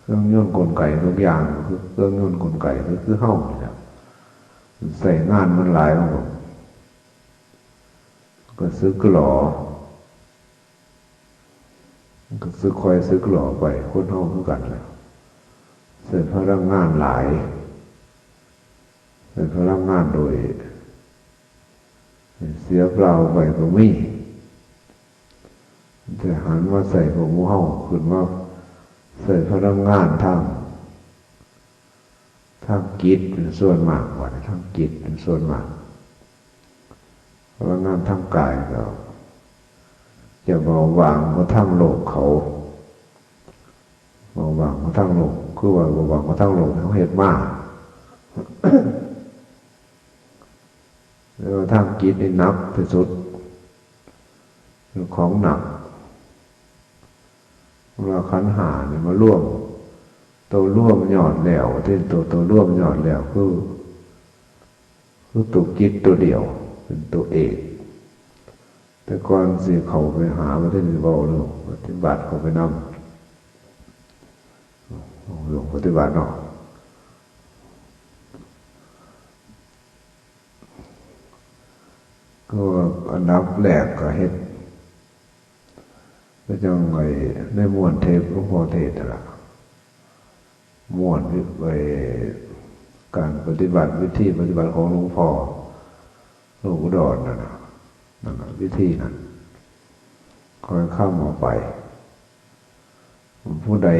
Speaker 1: เครื่องยนต์กลไกทุกอย่างคือเครื่องยนต์กลไกคือเฮ้าเนี่ยใส่งานมันหลายของผมก็ซื้อกหล่อก็ซื้อคอยซื้อกหล่อไปคนเฮ้าคือกันแล้วเสร็จพลังงานหลายเสร็จพลังงานโดยเสียเปล่าไปก็ไม่แต่หันมาใส่ของมูเฮาขึ้นว่าใส่พลังงานทางจิตเป็นส่วนมากกว่าทางจิตเป็นส่วนมากพลังงานทางกายก็จะเบาบางมาทางโลกเขาเบาบางมาทางโลกคือว่าเบาบางมาทางโลกเขาเห็นมากแล้วทางจิตนี่หนักที่สุดของหนักเราขันธ์ห้าเนี่ยมาร่วมตัวร่วมหยอดแล้วที่ตัวร่วมหยอดแล้วคือตัวจิตตัวเดียวเป็นตัวเอกแต่ก่อนสิเขาไปหาว่าได้หรือเปล่าเรื่องปฏิบัติเขาไปนำเรื่องปฏิบัติเนาะก็อันดับแรกก็เฮ็ด ก็จังไอ้ได้ม่วนเทปหลวงพ่อเทศนั่นล่ะม่วนไปการปฏิบัติวิธีปฏิบัติของหลวงพ่อหลวงอุดรนั่นน่ะวิธีนั้นคอยเข้ามาไปผู้ใด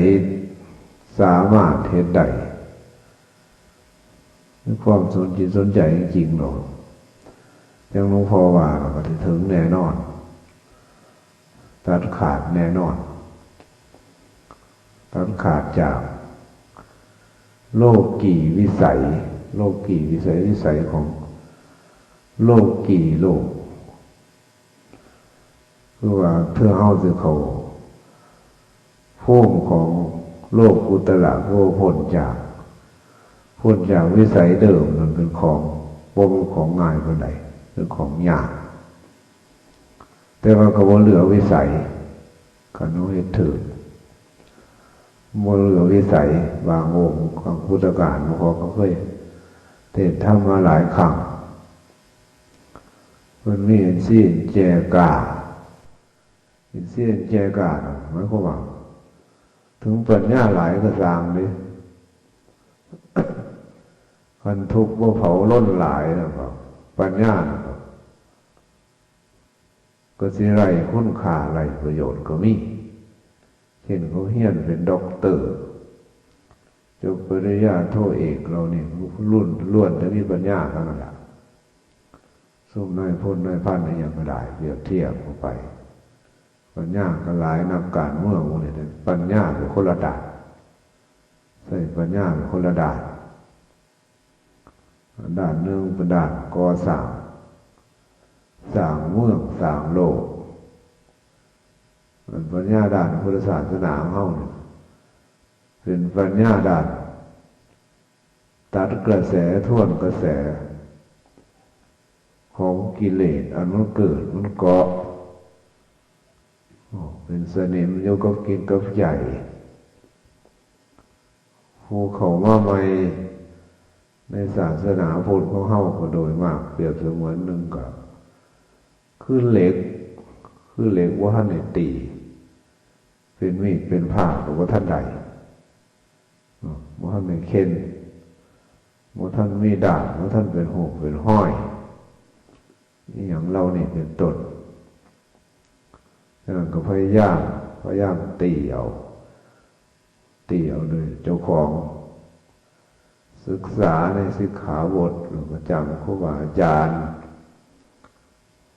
Speaker 1: สามารถเห็นได้มีความสนจิตสนใจจริงๆหรอกยังหลวงพ่อว่าก็ถึงแน่นอนตัดขาดแน่นอนตัดขาดจากโลกีวิสัยวิสัยของโลกีโลกคือว่าเพื่อเอาสิเขาภูมิของโลกอุตระก็พ้นจากวิสัยเดิมมันเป็นของบ่เป็นของง่ายปานใดเป็นของยากแต่ว่าก็บ่เหลือวิสัยก็น้อยถึงบ่เหลือวิสัยบางองค์ของพุทธกาลหลวงพ่อก็เคยเทศน์ทำมาหลายครั้งมันมีอินทรีย์แจกล้าอินทรีย์แจกล้าหมายความว่าถึงปัญญาหลายก็สร้างดิคันทุกข์บ่เผาล้นหลายนะครับปัญญานะครับก็สิไรคุณค่าไรประโยชน์ก็มีเช่นเขาเฮียนเป็นด็อกเตอร์จบปริญญาโทเอกเรานี่รุ่นล้วนแต่มีปัญญาทั้งนั้นแหละส้มน้อยพ้นน้อยพันอะไรอย่างก็ได้เปรียบเทียบเข้าไปปัญญาก็หลายนักการเมืองเนี่ยปัญญาเป็นคนละด้านใส่ปัญญาเป็นคนละด้านด้านหนึ่งเป็นด้านก่อสร้างเมืองสร้างโลกปัญญาด้านพุทธศาสนาของเราเนี่ยเป็นปัญญาด้านตัดกระแสท่วนกระแสของกิเลสอันมันเกิดมันเกาะเป็นสนิมอยู่กับกินกับใหญ่ผู้เข้ามาใหม่ในศาสนาพุทธของเฮาก็โดยมากเปรียบเสมือนหนึ่งกับคือเหล็กว่าท่านได้ตีเป็นมีดเป็นผ้าหรือว่าท่านใดว่าท่านเป็นเข็นว่าท่านมีดาบว่าท่านเป็นหอกเป็นห้อยนี่อย่างเราเนี่ยเป็นต้นนั่นก็พยายามตีเอาโดยเจ้าของศึกษาในสิกขาบทหรือประจำครูบาอาจารย์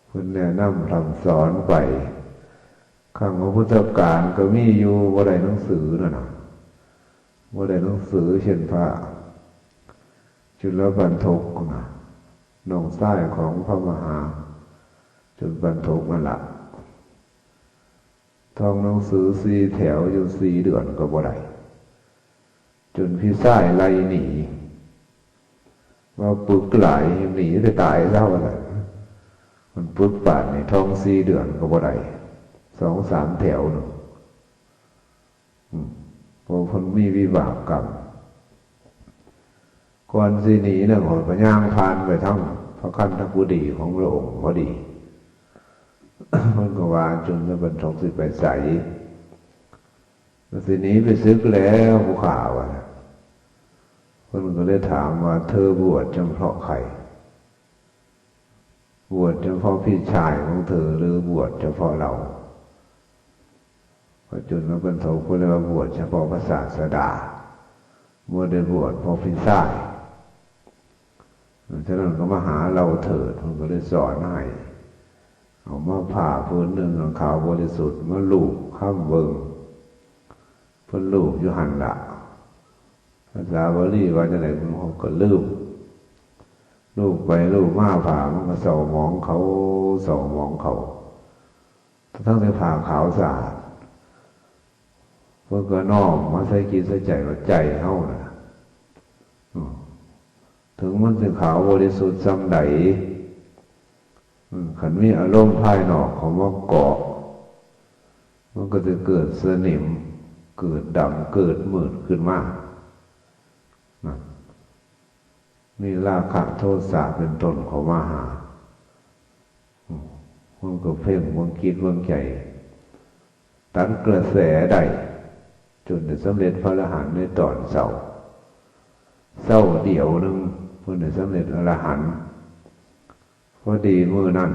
Speaker 1: เพิ่นแนะนำทำสอนไปข้างพระพุทธการก็มีอยู่บ่ได้หนังสือน่ะบ่ได้หนังสือเช่นพระจุลบรรทกนะน้องชายของพระมหาจุลบรรทกนั่นล่ะท่องหนังสือ4 แถวอยู่4 เดือนก็บ่ได้จนพี่ชายไล่หนีว่าปึกหลายหนีได้ตายเท่าอะไรมันปึกป่านในท้อง4 เดือนก็บ่ได้2-3 แถวหนึ่งเพราะคนมีวิบากกรรมก่อนสิหนีเนี่ยหอยพย่างพานไปทั้งพระคันธกุฎีของพระองค์พอดีมันก็ว่าจนจะบรรทกสิไปใสสิหนีไปซึกแล้วผู้ข่าวคนก็เลยถามว่าเธอบวชเฉพาะใครบวชเฉพาะพี่ชายของเธอหรือบวชเฉพาะเราพอจุลบรรทกก็เลยว่าบวชเฉพาะพระศาสดาบ่ได้บวชเพราะพี่ชายฉะนั้นก็มาหาเราเถิดมันก็เลยสอนให้เอามาผ่าพื้นหนึ่งของขาวบริสุทธิ์มาลูบข้ามเบิงเพิ่นลูบอยู่หันละภาษาบาลีว่าจะไหนมันก็ลูบไปลูบมาผ่ามันก็เศร้าหมองเขาทั้งที่ผ่าขาวสะอาดเพิ่นก็น้อมมาใส่จิตใส่ใจว่าใจเฮาน่ะถึงมันสิขาวบริสุทธิ์ซ้ำใดขันมีอารมณ์ภายนอกของว่าเกาะมันก็จะเกิดสนิมเกิดดำเกิดมืดขึ้นมามีราคะโทสะเป็นต้นของมาหามันก็เพ่งมันคิดมันใจ ตัดกระแสได้จนได้สำเร็จพระอรหันต์ในตอนเศร้าเดียวนึงเพื่อได้สำเร็จอรหันต์พอดีมื้อนั้น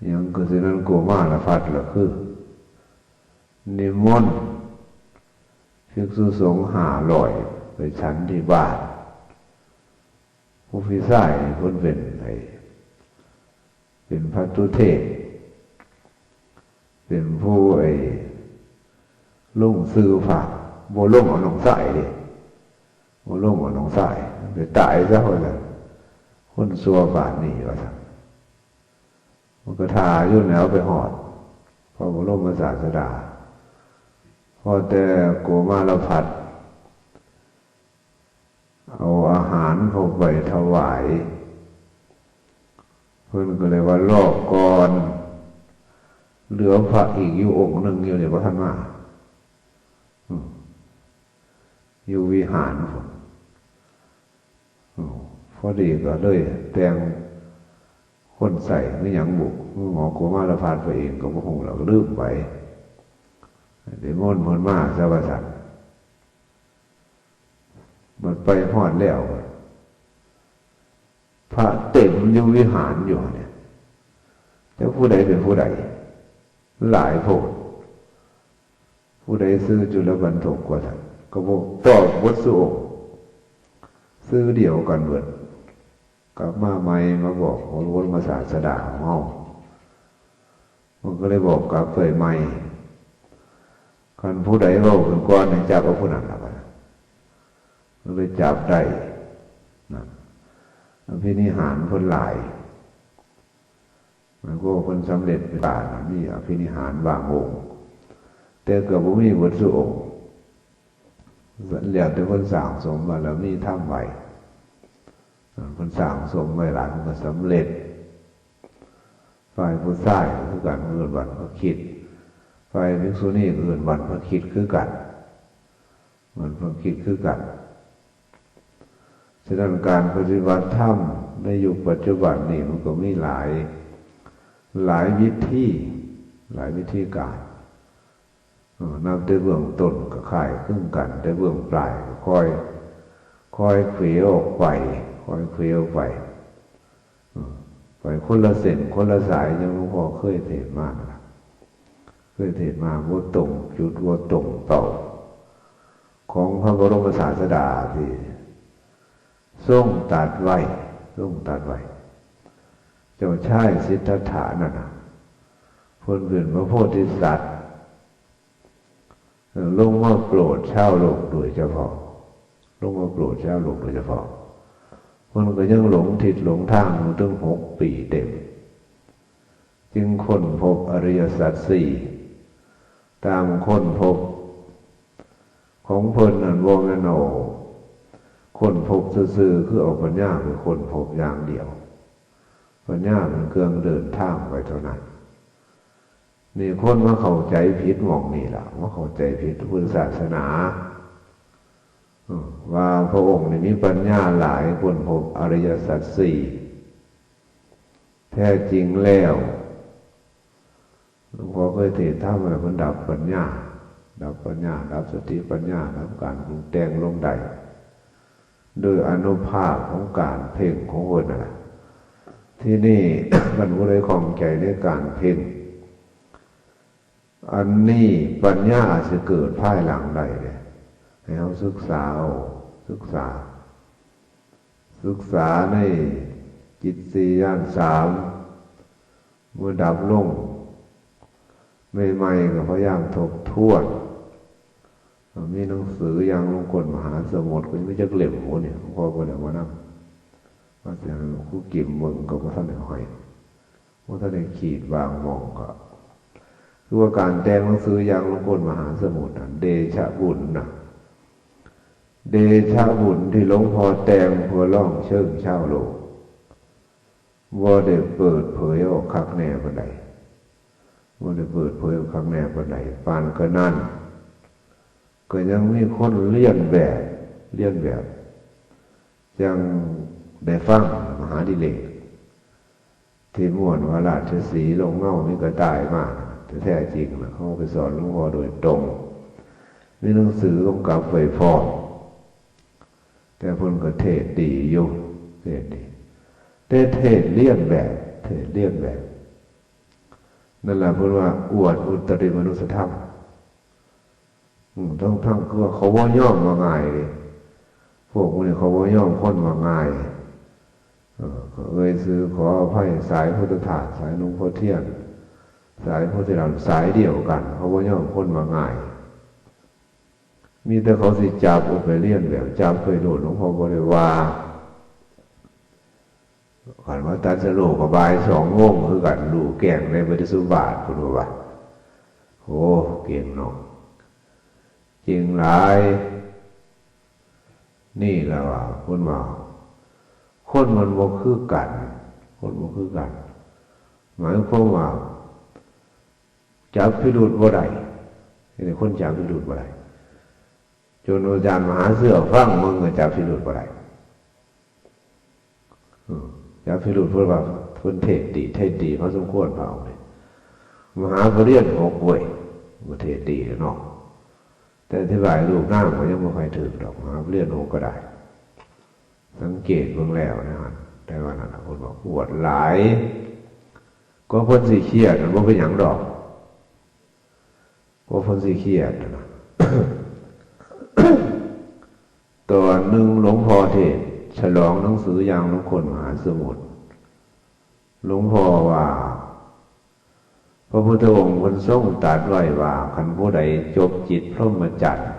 Speaker 1: ยังก็สินั้นโกมาละพัดละคือนิมนต์ภิกษุสงฆ์500ไปฉันที่บ้านผู้พิสัยเพิ่นเป็นพระตุเทศเป็นผู้ลุ่งซื้อฝากบ่ลุ่งเอาหนองสายดิบ่ลุ่งเอาหนองสายไปตายซะว่าซั่นคนซัวบาดนี้ว่าซั่นมันก็ทาอยู่แล้วไปหอดพอบ่ลุ่งศาสดาพอแต่โกมาลพัดเอาอาหารเข้าไปถวายเพิ่นก็เลยว่ารอบก่อนเหลือพระอีกอยู่องค์หนึ่งอยู่ในพระท่านมาอยู่วิหารพอดีก็เลยแต่งคนใส่ไม่ยังบุกหมอโกมาลพัดไปเองก็บ่คงเราก็ลืมไปเดมอนมันมาสวัสดิ์มันไปฮอดแล้วพระเต็มอยู่วิหารอยู่เนี่ยแต่ผู้ใดเป็นผู้ใดหลายโพดผู้ใดซื้อจุลบรรทกกว่าท่านก็บอกตอบวัดสุองค์ซื้อเดียวกันเบิดกลับมาใหม่มาบอกวนมาศาสดาของเฮามันก็เลยบอกกลับไปใหม่คันผู้ใดเว้าขึ้นก่อนจับเอาผู้นั้นล่ะบัดมันเลยจับได้นั่นอภินิหารเพิ่นหลายมันก็เพิ่นสำเร็จเป็นการมีอภินิหารบางองค์แต่ก็บ่มีวัตถุองค์แล้วแต่เพิ่นสร้างสมบารมีทำไว้เพิ่นสร้างสมไว้หลายมันก็สำเร็จฝ่ายผู้ชายคือกันเอิ้นวันพระคิดฝ่ายภิกษุณีเอิ้นวันพระคิดคือกันวันพระคิดคือกันฉะนั้นการปฏิบัติธรรมในยุคปัจจุบันนี้มันก็มีหลายวิธีการนับแต่เบื้องต้นก็คล้ายคลึงกันแต่เบื้องปลายก็ค่อยเขวออกไปไปคนละเส้นคนละสายยังหลวงพ่อเคยเทศน์มาว่าตรงจุดว่าตรงเป่าของพระบรมศาสดาที่ทรงตัดไว้เจ้าชายสิทธัตถะนั่นน่ะเพิ่นเป็นพระโพธิสัตว์ลงมาโปรดชาวโลกโดยเฉพาะเพิ่นก็ยังหลงทิศหลงทางอยู่ถึง6 ปีเต็มจึงค้นพบอริยสัจ4ตามค้นพบของเพิ่นนั่นบ่แม่นเอาค้นพบซื่อๆคือเอาปัญญาไปค้นพบอย่างเดียวปัญญาเป็นเครื่องเดินทางไปเท่านั้นนี่คนมาเข้าใจผิดหม่องนี่ล่ะว่าเข้าใจผิดพุทธศาสนาว่าพระองค์นี่มีปัญญาหลายค้นพบอริยสัจ4แท้จริงแล้วหลวงพ่อเคยเทศน์ธรรมให้เพิ่นดับปัญญาดับสติปัญญาดับการปรุงแต่งลงได้โดยอานุภาพของการเพ่งของเพิ่นน่ะที่นี่ บรรลุเลยของใจในการเพ่งอันนี้ปัญญาอาจจะเกิดภายหลังได้เลยให้เราศึกษาในจิต4 ย่าน 3เมื่อดับลงใหม่ๆก็พยายามทบทวนมีหนังสืออย่างลงกลมหาสมุทรก็ไม่จักเล่มโหเนี่ยพอบ่ได้มานั่งว่าแต่ครูกิ่มมึงก็บ่ทันได้ห้อยบ่ทันได้ขีดวางมองก็คือว่าการแต่งหนังสืออย่างลงกลมหาสมุทรเดชะบุญนะเดชะบุญที่หลวงพ่อแต่งเพื่อล่องเชิงชาวโลกบ่ได้เปิดเผยออกคักแน่ปานใดปานก็นั่นก็ยังมีคนเลียนแบบยังได้ฟังมหาดิเลกที่ม่วนว่าราชสีห์ลงเงามีกระต่ายมาก แต่แท้จริงนะเขาไปสอนหลวงพ่อโดยตรงมีหนังสือกำกับไว้พร้อมแต่เพิ่นก็เทศดีอยู่เทศดีแต่เทศเลี่ยนแบบนั่นแหละเพิ่นว่าอวดอุตริมนุสธรรมทั้งคือเขาว่าย่อมว่าง่ายเลยพวกนี้เขาว่าย่อมคนว่าง่ายซื้อขออภัยสายพุทธทาสสายหลวงพ่อเทียนสายพุทธเราสายเดียวกันเขาว่าย่อมคนว่าง่ายมีแต่เขาสิจับอุปเลียนแบบจับเคยโดดหลวงพ่อบริวาขันว่าตัดสโลกับบาย2 โมงคือกันดูแก่งในบริสุบาทคุณว่าโอ้เก่งเนาะจริงหลายนี่แหละว่าคุณว่าคนมันบ่คือกันหมายความว่าจับพิรุธบ่ได้แต่คนจับพิรุธบ่ได้จนอาจารย์มหาเสือฟังมึงก็จับพิรุธบ่ได้จับพิรุธเพื่อว่าเพิ่นเทศดีพอสมควรเปล่าเลยมหาปรริญญา6 เว้ยบ่เทศดีเนาะแต่อธิบายรูปหน้าก็ยังบ่ค่อยถึงดอกมหาปรริญญา6ก็ได้สังเกตเบิ่งแล้วนะครับแต่ว่านั่นคนบอกปวดหลายก็เพิ่นสิเครียดมันบ่เป็นหยังดอกก็เพิ่นสิเครียดนะ ตอนหนึ่งหลวงพ่อเทศฉลองหนังสือยางหลวงคนมหาสมุทรหลวงพ่อว่าพระพุทธองค์เพิ่นทรงตรัสไว้ว่าคันผู้ใดจบจิตพรหมจรรย์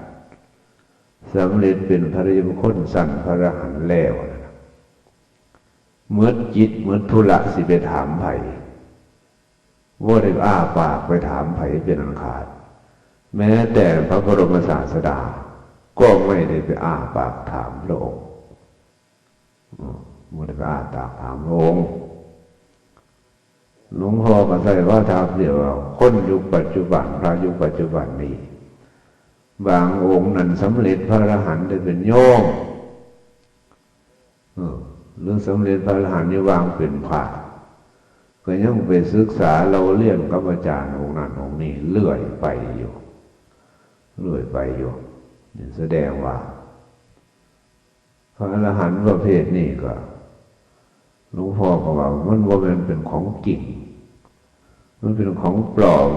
Speaker 1: สำเร็จเป็นพระอริยบุคคลสั้นพระอรหันต์แล้วเมื่อจิตเมื่อธุระสิไปถามไผว่าได้อ้าปากไปถามไผเป็นอันขาดแม้แต่พระบรมศาสดาก็ไม่ได้ไปอ้าปากถามพระองค์ไม่ได้ไปอ้าปากถามพระองค์หลวงพ่อก็ใส่ว่าทางเดียวคนยุคปัจจุบันพระยุคปัจจุบันนี้บางองค์นั้นสำเร็จพระอรหันต์ได้เป็นโยมหรือสำเร็จพระอรหันต์นี่วางเป็นพระก็ยังไปศึกษาเราเรียนกับอาจารย์องค์นั้นองค์นี้เลื่อยไปอยู่นี่แสดงว่าพระอรหันต์ประเภทนี้ก็หลวงพ่อก็ว่ามันว่ามันเป็นของจริงมันเป็นของปลอม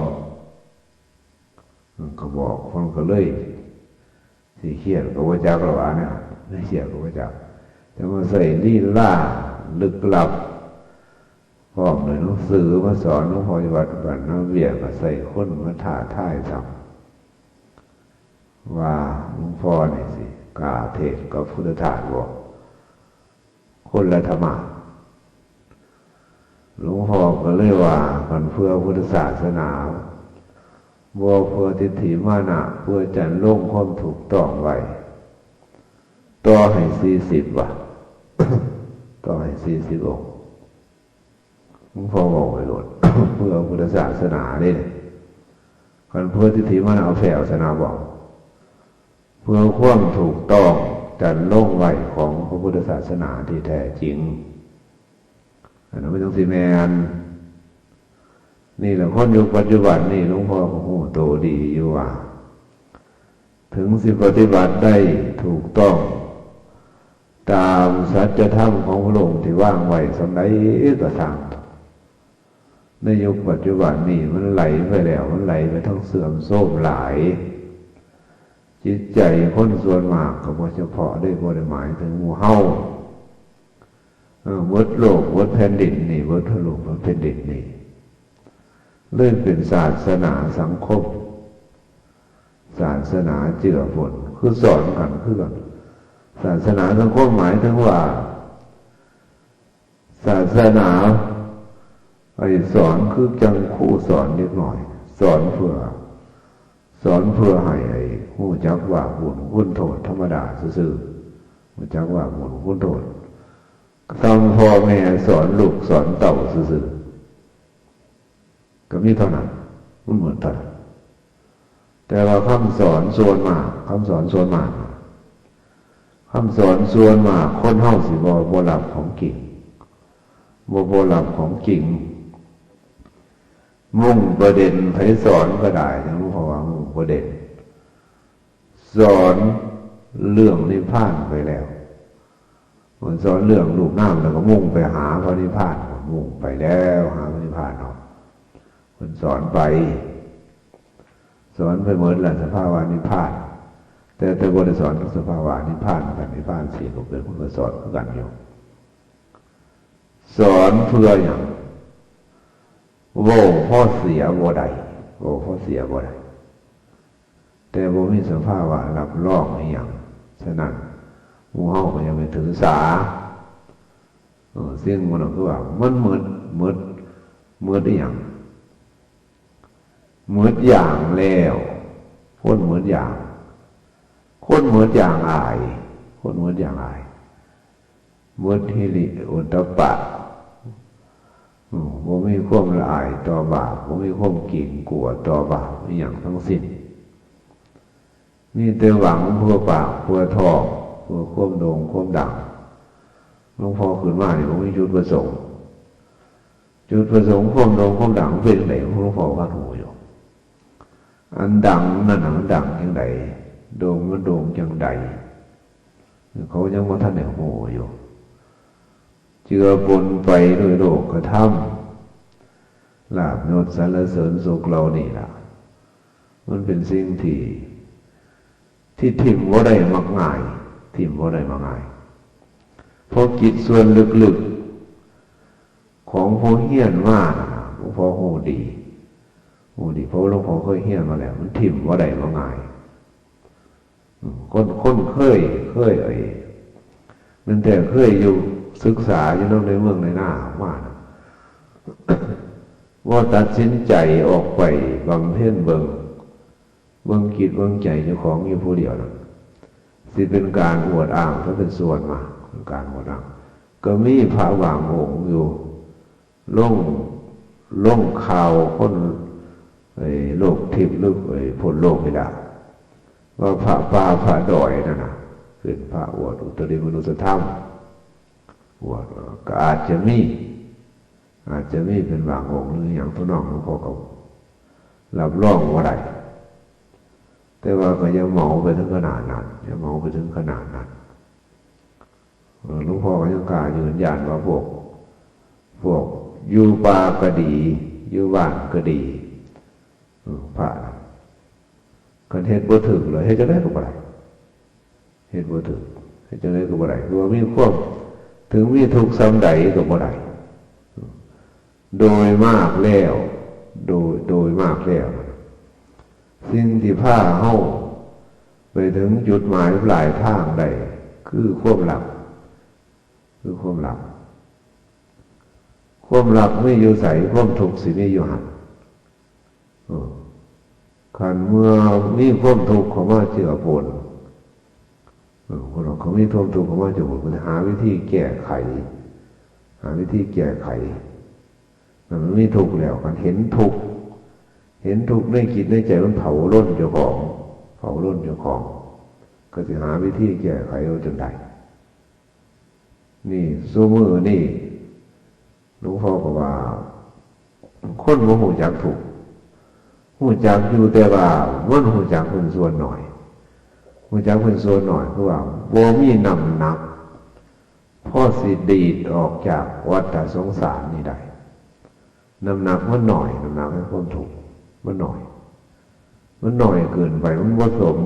Speaker 1: ก็บอกคนก็เลยสิเครียดก็ว่าจักระว่าเนี่ยไม่เครียดก็ว่าจักแต่มาใส่ลีลาลึกลับพร้อมเลยหนังสือมาสอนหลวงพ่อวัดบ้านน้ำเบี้ยก็ใส่คนมาท้าทายซ้ำว่าหลวงพ่อนี่สิกาเทศกับพุทธทาสบอกคนละธรรมะหลวงพ่อก็เลยว่ากันเพื่อพุทธศาสนาบัวเพื่อทิฏฐิมานะเพื่อจันโล่งความถูกต้องไว้ต่อให้40 ว่ะ ต่อให้40 องค์หลวงพ่อบอกไว้หมด เพื่อพุทธศาสนาเนี่ยกันเพื่อทิฏฐิมานะเอาแฝงศาสนาบอกเพื่อความถูกต้องจันโล่งไว้ของพระพุทธศาสนาที่แท้จริงอันนั้นไม่ต้องสิแมนนี่แหละคนยุคปัจจุบันนี่หลวงพ่อโอ้โหโตดีอยู่ว่าถึงสิปฏิบัติได้ถูกต้องตามสัจธรรมของพระองค์ที่ว่างไว้สำใดก็ตามในยุคปัจจุบันนี่มันไหลไปแล้วมันไหลไปทั้งเสื่อมโทรมหลายจิตใจคนส่วนมากก็บ่เฉพาะได้บ่ได้หมายถึงหมู่เฮาวัดโลกวัดแผ่นดินนี่วัดโลกวัดแผ่นดินนี่เลื่อนเป็นศาสนาสังคมศาสนาเจือปนคือสอนกันคือกันศาสนาสังคมหมายถึงว่าศาสนาไอ้สอนคือจังครูสอนนิดหน่อยสอนเพื่อให้ไอ้รู้จักว่าบุญคุณโทษธรรมดาซื่อๆรู้จักว่าบุญคุณโทษตามพ่อแม่สอนลูกสอนเต่าซื่อๆก็มีเท่านั้นมันเหมือนกันแต่ว่าคำสอนส่วนมากคนเฮาสิบ่รับของจริงบ่รับของจริง มุ่งประเด็นไผสอนก็ได้อย่างหลวงพ่อว่ามุ่งประเด็นสอนเรื่องนิพพานไปแล้วมันสอนเรื่องรูปนามแล้วก็มุ่งไปหาพระนิพพานมุ่งไปแล้วหาพระนิพพานเนาะมันสอนไปสอนไปเหมือนแหละสภาวะนิพพานแต่บริสอนสภาวะนิพพานกันนิพพานสี่ก็เป็นคนก็สอนกันอยู่สอนเพื่ออย่างโว้พ่อเสียบ่ได้โว้พ่อเสียบ่ได้แต่บ่มีสภาวะรับรองอีหยังฉะนั้นหมู่เฮาก็ยังไม่ถือสาสิ่งมันคือว่ามันเหมือนอีหยังเหมือนอย่างแล้วคนเหมือนอย่างคนเหมือนอย่างอายคนเหมือนอย่างอายเหมือนฮิริโอตตัปปะบ่มีความละอายต่อบาปบ่มีความเกรงกลัวต่อบาปอีหยังทั้งสิ้นมีแต่หวังเพื่อปากเพื่อท้องเพื่อความโด่งความดังหลวงพ่อขึ้นมานี่บ่มีจุดประสงค์จุดประสงค์ความโด่งความดังเป็นจังได๋หลวงพ่อก็รู้อยู่อันดังนั่นน่ะมันดังจังได๋โด่งมันโด่งจังใดเขายังบ่ทันได้รู้อยู่เจือปนไปด้วยโลกธรรมลาภยศสรรเสริญสุขเรานี่ล่ะมันเป็นสิ่งที่ถิ่มบ่ได้มักง่ายถิ่มบ่ได้มักง่ายเพราะจิตส่วนลึกๆของผู้เฮียนมาหลวงพ่อฮู้ดีเพราะหลวงพ่อเคยเฮียนมาแล้วมันถิ่มบ่ได้มักง่ายคนเคยมันแต่เคยอยู่ศึกษาอยู่ในเมืองในหน้าว่าว่าตัดสินใจออกไปบำเพ็ญเบิ่งจิตเบิ่งใจเจ้าของอยู่ผู้เดียวนะสิเป็นการอวดอ้างถ้าเป็นส่วนมาเป็นการอวดอ้างก็มีพระวางองค์อยู่ล่งข่าวคนโลกทิพย์หรือพ้นโลกไม่ได้ว่าพระป่าพระดอยนั่นนะเป็นพระอวดอุตริมนุสธรรมอวดก็อาจจะมีเป็นบางองค์หรืออย่างพี่น้องหลวงพ่อก็รับรองว่าได้แต่ว่าก็ยังเมาไปถึงขนาดนั้นหลวงพ่อก็ยังกล้ายืนยันว่าพวกอยู่ป่าก็ดีอยู่บ้านก็ดีพระกันเฮ็ดบ่ถึงเลยเฮ็ดจะได้ก็บ่ได้เฮ็ดบ่ถึงเฮ็ดจะได้ก็บ่ได้คือว่ามีความถึงมีทุกข์ซ้ำใดก็บ่ได้โดยมากแล้วสิ่งที่พาเฮาไปถึงจุดหมายปลายทางได้คือความหลับไม่อยู่ใสความทุกข์สิมีอยู่หันคันเมื่อมีความทุกข์เข้ามาเจือปนคนเราเขามีความทุกข์เข้ามาเจือปนมันหาวิธีแก้ไขมันไม่ทุกข์แล้วกันเห็นทุกข์ในจิตในใจมันเผาล้นเจ้าของก็จะหาวิธีแก้ไขเอาจนได้นี่สู้มือนี่หลวงพ่อก็ว่าคนบ่ฮู้จักทุกข์ฮู้จักอยู่แต่ว่ามันฮู้จักเพิ่นส่วนหน่อยคือว่าบ่มีน้ำหนักพอสิดีดออกจากวัฏสงสารนี่ได้น้ำหนักมันหน่อยน้ำหนักให้ความทุกข์มันหน่อยเกินไปมันผสม